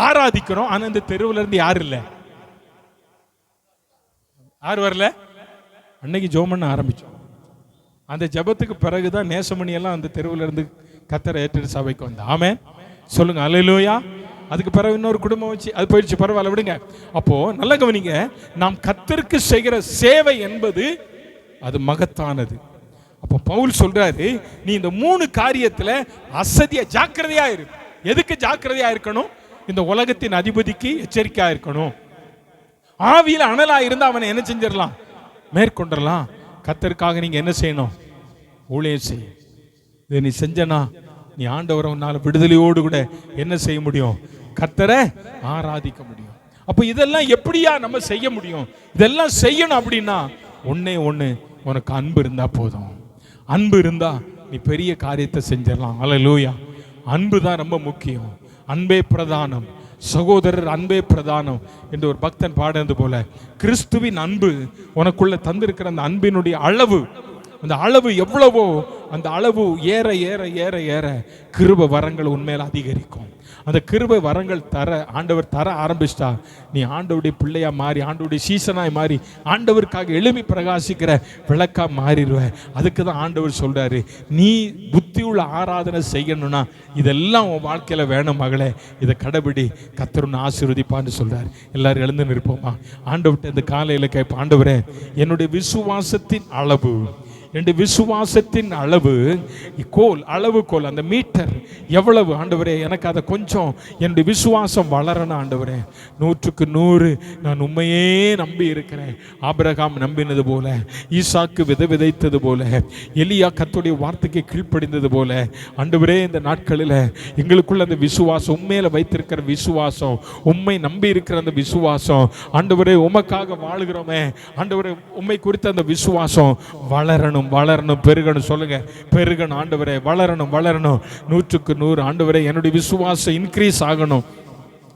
ஆராதிக்கிறோம், ஆனா இந்த தெருவில் இருந்து யாரு இல்ல, யார் வரல. அன்னைக்கு ஜெபம் பண்ண ஆரம்பிச்சோம். அந்த ஜெபத்துக்கு பிறகுதான் நேசமணி எல்லாம் அந்த தெருவில் இருந்து கர்த்தரை ஏற்று சபைக்கு வந்த. ஆமென் சொல்லுங்க. அல்லேலூயா. அதுக்கு பிறகு இன்னொரு குடும்பம் வச்சு அது போயிடுச்சு, பரவாயில்ல விடுங்க. அப்போ நல்ல கவனிங்க, நாம் கர்த்தருக்கு செய்கிற சேவை என்பது அது மகத்தானது. அப்போ பவுல் சொல்றாரு, நீ இந்த 3 காரியத்துல அசதியா ஜாக்கிரதையா இரு. எதுக்கு ஜாக்கிரதையா இருக்கணும்? இந்த உலகத்தின் அதிபதிக்கு எச்சரிக்கையா இருக்கணும். ஆவியில் அனலா இருந்தா அவனை என்ன செஞ்சிடலாம்? மேற்கொண்டரலாம். கர்த்தருக்காக நீங்க என்ன செய்யணும்? ஊழியம் செய்ய. இதை நீ செஞ்சனா நீ ஆண்டவரை உன்னால விடுதலையோடு கூட என்ன செய்ய முடியும்? கர்த்தரை ஆராதிக்க முடியும். அப்போ இதெல்லாம் எப்படியா நம்ம செய்ய முடியும்? இதெல்லாம் செய்யணும் அப்படின்னா ஒண்ணே ஒண்ணு, உனக்கு அன்பு இருந்தா போதும். அன்பு இருந்தா நீ பெரிய காரியத்தை செஞ்சிடலாம். அல்லேலூயா. அன்பு தான் ரொம்ப முக்கியம். அன்பே பிரதானம், சகோதரர் அன்பே பிரதானம் என்று ஒரு பக்தன் பாடுறது போல, கிறிஸ்துவின் அன்பு உனக்குள்ள தந்திருக்கிற அந்த அன்பினுடைய அளவு, அந்த அளவு எவ்வளவோ அந்த அளவு ஏற ஏற ஏற ஏற கிருபை வரங்கள் உண்மையில அதிகரிக்கும். அந்த கிருபை வரங்கள் ஆண்டவர் தர ஆரம்பிச்சிட்டா நீ ஆண்டவருடைய பிள்ளையா மாறி, ஆண்டவருடைய சீசனாய் மாறி, ஆண்டவருக்காக எழுப்பி பிரகாசிக்கிற விளக்கா மாறிடுவ. அதுக்கு தான் ஆண்டவர் சொல்றாரு, நீ புத்தியுள்ள ஆராதனை செய்யணும்னா இதெல்லாம் உன் வாழ்க்கையில வேணும் மகளே, இதை கடைபிடி, கர்த்தர் உன்னை ஆசீர்வதிப்பான்னு சொல்றாரு. எல்லாரும் எழுந்து நிற்போமா? ஆண்டவர்கிட்ட இந்த காலையில கேட்போம், ஆண்டவரே என்னுடைய விசுவாசத்தின் அளவு, என்னுடைய விசுவாசத்தின் அளவு அளவுகோல், அந்த மீட்டர் எவ்வளவு ஆண்டவரே, எனக்கு அதை கொஞ்சம் என்னுடைய விசுவாசம் வளரணும் ஆண்டவரே. 100க்கு 100 நான் உண்மையே நம்பி இருக்கிறேன். ஆபிரகாம் நம்பினது போல, ஈசாக்கு விதைத்தது போல, எலியா கர்த்தருடைய வார்த்தைக்கு கீழ்ப்படிந்தது போல ஆண்டவரே, இந்த நாட்களில் எங்களுக்குள்ள அந்த விசுவாசம், உண்மையில வைத்திருக்கிற விசுவாசம், உண்மை நம்பி இருக்கிற அந்த விசுவாசம் ஆண்டவரே, உமக்காக வாழுகிறோமே ஆண்டவரே, உண்மை குறித்த அந்த விசுவாசம் வளரணும், வளரணும், பெருகணும். சொல்லுங்க, பெருகணும் ஆண்டவரே, வளரணும், வளரணும். 100க்கு 100 ஆண்டவரே, என்னுடைய விசுவாசம் இன்க்ரீஸ் ஆகணும்,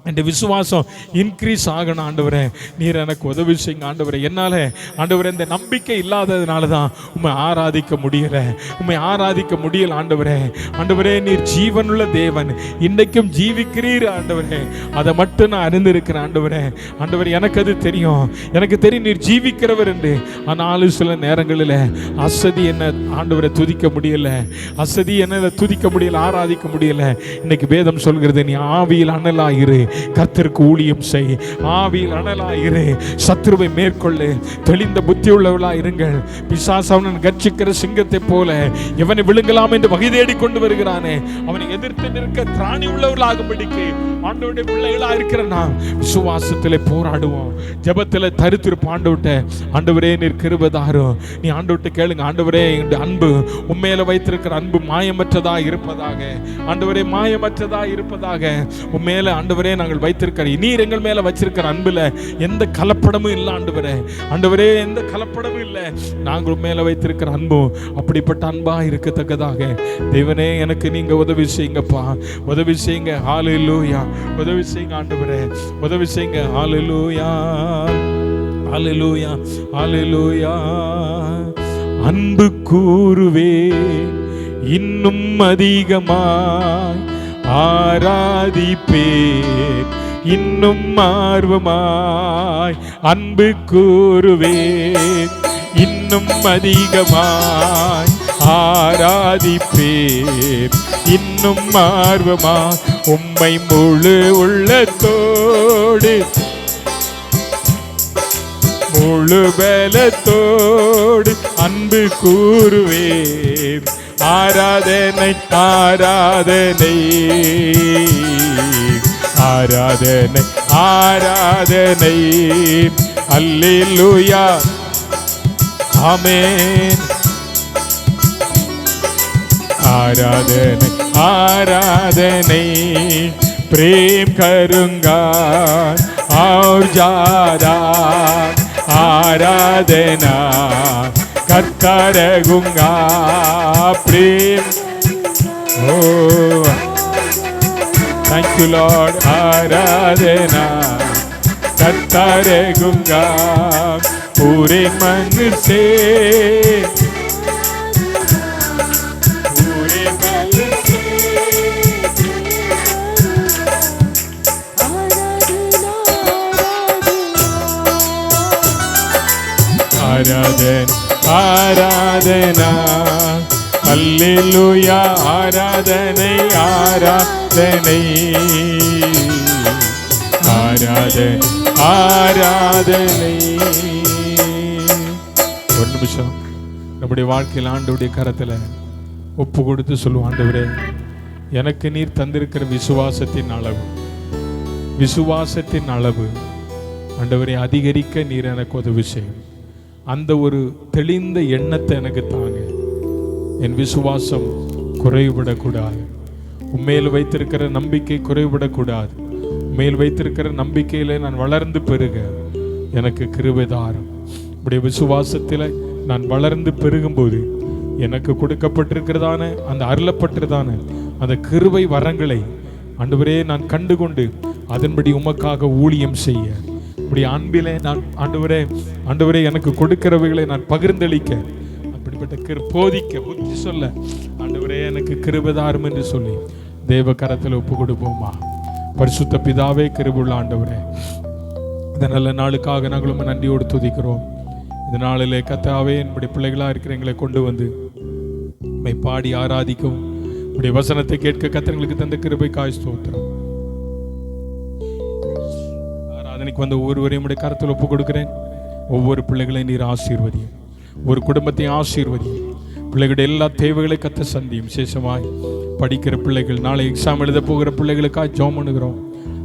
என் விசுவாசம் இன்க்ரீஸ் ஆகணும் ஆண்டவரே. நீர் எனக்கு உதவி செய்யுங்க ஆண்டவரே. என்னால ஆண்டவரே இந்த நம்பிக்கை இல்லாததுனால தான் உம்மை ஆராதிக்க முடியல, உம்மை ஆராதிக்க முடியல ஆண்டவரே. ஆண்டவரே நீர் ஜீவனுள்ள தேவன், இன்னைக்கும் ஜீவிக்கிறீர் ஆண்டவரே, அதை மட்டும் நான் அறிந்திருக்கிறேன் ஆண்டவரே. ஆண்டவரே எனக்கு அது தெரியும், எனக்கு தெரியும் நீர் ஜீவிக்கிறவர் என்று. ஆனாலும் சில நேரங்களில் அசதி என்ன ஆண்டவரை துதிக்க முடியல, அசதி என்ன துதிக்க முடியல, ஆராதிக்க முடியல. இன்னைக்கு வேதம் சொல்கிறது, நீ ஆவியில் அனலாயிரு, கர்த்தருக்கு ஊழியம் செய். ஆவியில் அனலாயிரு, சத்துருவை மேற்கொள்ளு, தெளிந்த புத்தி உள்ளவர்களா இருங்கள். பிசாசு அவனை கர்ஜிக்கிற சிங்கத்தை போல எவனை விழுங்கலாம் என்று வகை தேடி கொண்டு வருகிறானே, அவனை எதிர்த்து நிற்க திராணி உள்ளவர்களாகும்படிக்கு ஆண்டவருடைய பிள்ளைகளா இருக்கிற நாம் விசுவாசத்திலே போராடுவோம், ஜெபத்திலே தரித்திருப்போம். ஆண்டவரே நீர் கிருபை தாரும். நீ ஆண்டவர்கிட்ட கேளுங்க, ஆண்டவரே எங்களுடைய அன்பு உண்மையில வைத்திருக்கிற அன்பு மாயமற்றதா இருப்பதாக, ஆண்டவரே மாயமற்றதா இருப்பதாக. உண்மையில ஆண்டவரே நாங்கள் வைத்திருக்கிற, நீர் எங்கள் மேல வச்சிருக்கிற அன்புல எந்த கலப்படமும் இல்லை ஆண்டவரே. ஆண்டவரே எந்த கலப்படமும் இல்லை, நாங்கள் மேல வைத்திருக்கிற அன்பும் அப்படிப்பட்ட அன்பா இருக்கத்தக்கதாக தேவனே எனக்கு நீங்க உதவி செய்யுங்கப்பா, உதவி செய்யுங்க. ஹல்லேலூயா, உதவி செய்யுங்க ஆண்டவரே, உதவி செய்யுங்க. ஹல்லேலூயா, ஹல்லேலூயா, ஹல்லேலூயா. அன்பு கூறுவே இன்னும் அதிகமாய், ஆராதிப்பேன் இன்னும் ஆர்வமாய். அன்பு கூறுவேன் இன்னும் அதிகமாய், ஆராதிப்பேன் இன்னும் ஆர்வமாய். உம்மை முழு உள்ளத்தோடு முழு பலத்தோடு அன்பு கூறுவேன். ஆராதனை ஆராதனை ஆராதனை ஆராதனை. அல்லேலூயா, ஆமென். ஆராதனை ஆராதனை. प्रेम करूंगा और ज्यादा आराधना करता रहूंगा. प्रेम, ओ थैंक यू लॉर्ड. आराधना करता रहूंगा पूरे मन से, पूरे मन से. आराधना आराधना அல்லேலூயா. ஆராதனை ஆராதனை. ஆராதனை. ஒரு நிமிஷம் நம்முடைய வாழ்க்கையில் ஆண்டவருடைய கரத்தில் ஒப்பு கொடுத்து சொல்லுவோம், ஆண்டவரே எனக்கு நீர் தந்திருக்கிற விசுவாசத்தின் அளவு ஆண்டவரை அதிகரிக்க நீர் எனக்கு உதவி செய்யும். அந்த ஒரு தெளிந்த எண்ணத்தை எனக்கு தாங்க. என் விசுவாசம் குறைவிடக்கூடாது. உண்மையில் வைத்திருக்கிற நம்பிக்கை குறைவிடக்கூடாது. உண்மையில் வைத்திருக்கிற நம்பிக்கையில நான் வளர்ந்து பெருக எனக்கு கிருபை தாரும். இப்படி விசுவாசத்தில் நான் வளர்ந்து பெருகும்போது எனக்கு கொடுக்கப்பட்டிருக்கிறதான அந்த அருளப்பட்டிருதான அந்த கிருபை வரங்களை ஆண்டவரே நான் கண்டுகொண்டு அதன்படி உமக்காக ஊழியம் செய்ய, இப்படி அன்பிலே நான் ஆண்டவரே எனக்கு கொடுக்கிறவைகளை நான் பகிர்ந்தளிக்க, அப்படிப்பட்ட போதிக்க புத்தி சொல்ல ஆண்டவரே எனக்கு கிருபை தாரும் என்று சொல்லி தேவ கரத்தில் ஒப்பு கொடுப்போமா. பரிசுத்த பிதாவே, கிருபையுள்ள ஆண்டவரே, இந்த நல்ல நாளுக்காக நாங்களும் நன்றியோடு துதிக்கிறோம். இந்த நாளிலே கர்த்தாவே என்னுடைய பிள்ளைகளாக இருக்கிற எங்களை கொண்டு வந்து உம்மை பாடி ஆராதிக்கும் உடைய வசனத்தை கேட்க கர்த்தர்களுக்கு தந்த கிருபைக்காய் ஸ்தோத்திரம். ஆராதனைக்கு வந்த ஒவ்வொருவரையும் உடைய கரத்தில் ஒப்பு கொடுக்கிறேன். ஒவ்வொரு பிள்ளைகளையும் நீர் ஆசீர்வதியும், ஒரு குடும்பத்தையும் ஆசீர்வதியும். பிள்ளைகளுடைய எல்லா தேவைகளை கத்த சந்தியும். விசேஷமாய் படிக்கிற பிள்ளைகள், நாளை எக்ஸாம் எழுத போகிற பிள்ளைகளுக்காக ஜெபம் பண்ணுகிறோம்.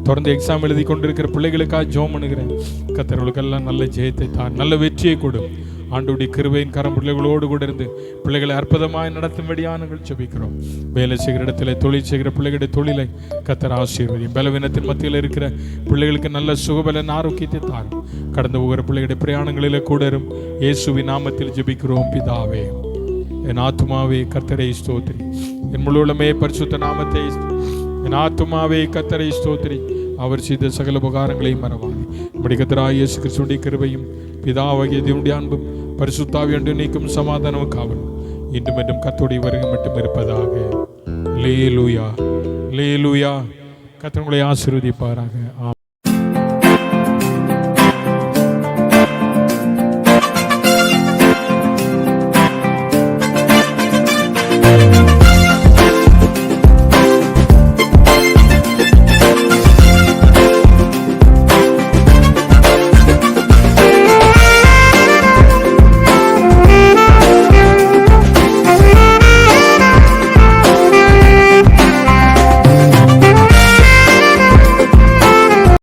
தொடர்ந்து எக்ஸாம் எழுதி கொண்டிருக்கிற பிள்ளைகளுக்காக ஜெபம் பண்ணுகிறேன். கர்த்தர்களுக்கெல்லாம் நல்ல ஜெயத்தை தான், நல்ல வெற்றியை கொடும். ஆண்டவருடைய கிருபையின் கரம் பிள்ளைகளோடு கூட இருந்து பிள்ளைகளை அற்புதமாய் நடத்தும்படியாக நாங்கள் ஜெபிக்கிறோம். வேலை செய்கிற இடத்துல, தொழில் செய்கிற பிள்ளைகளுடைய தொழிலை கர்த்தர் ஆசீர்வதியும். பலவீனத்தின் மத்தியில் இருக்கிற பிள்ளைகளுக்கு நல்ல சுகபலன் ஆரோக்கியத்தை தாரும். கடந்து போகிற பிள்ளைகளுடைய பிரயாணங்களிலே கூட இரும். இயேசுவின் நாமத்தில் ஜெபிக்கிறோம் பிதாவே. என் ஆத்துமாவே கர்த்தரை ஸ்தோத்திரி, என் முழுவதுமே பரிசுத்த நாமத்தை. என் ஆத்துமாவே கர்த்தரை ஸ்தோத்திரி, அவர் செய்த சகல உபகாரங்களையும் மறவாதே. நம்முடைய கர்த்தராகிய இயேசு கிறிஸ்துவின் கிருபையும் பிதாவாகிய தேவனுடைய அன்பும் பரிசுத்தாவிய நீக்கும் சமாதானமும் காவலும் இன்றும் என்றும் கர்த்தருடைய வருகை மட்டும் இருப்பதாக. அல்லேலூயா, அல்லேலூயா. கர்த்தர் உங்களை ஆசீர்வதிப்பாராக.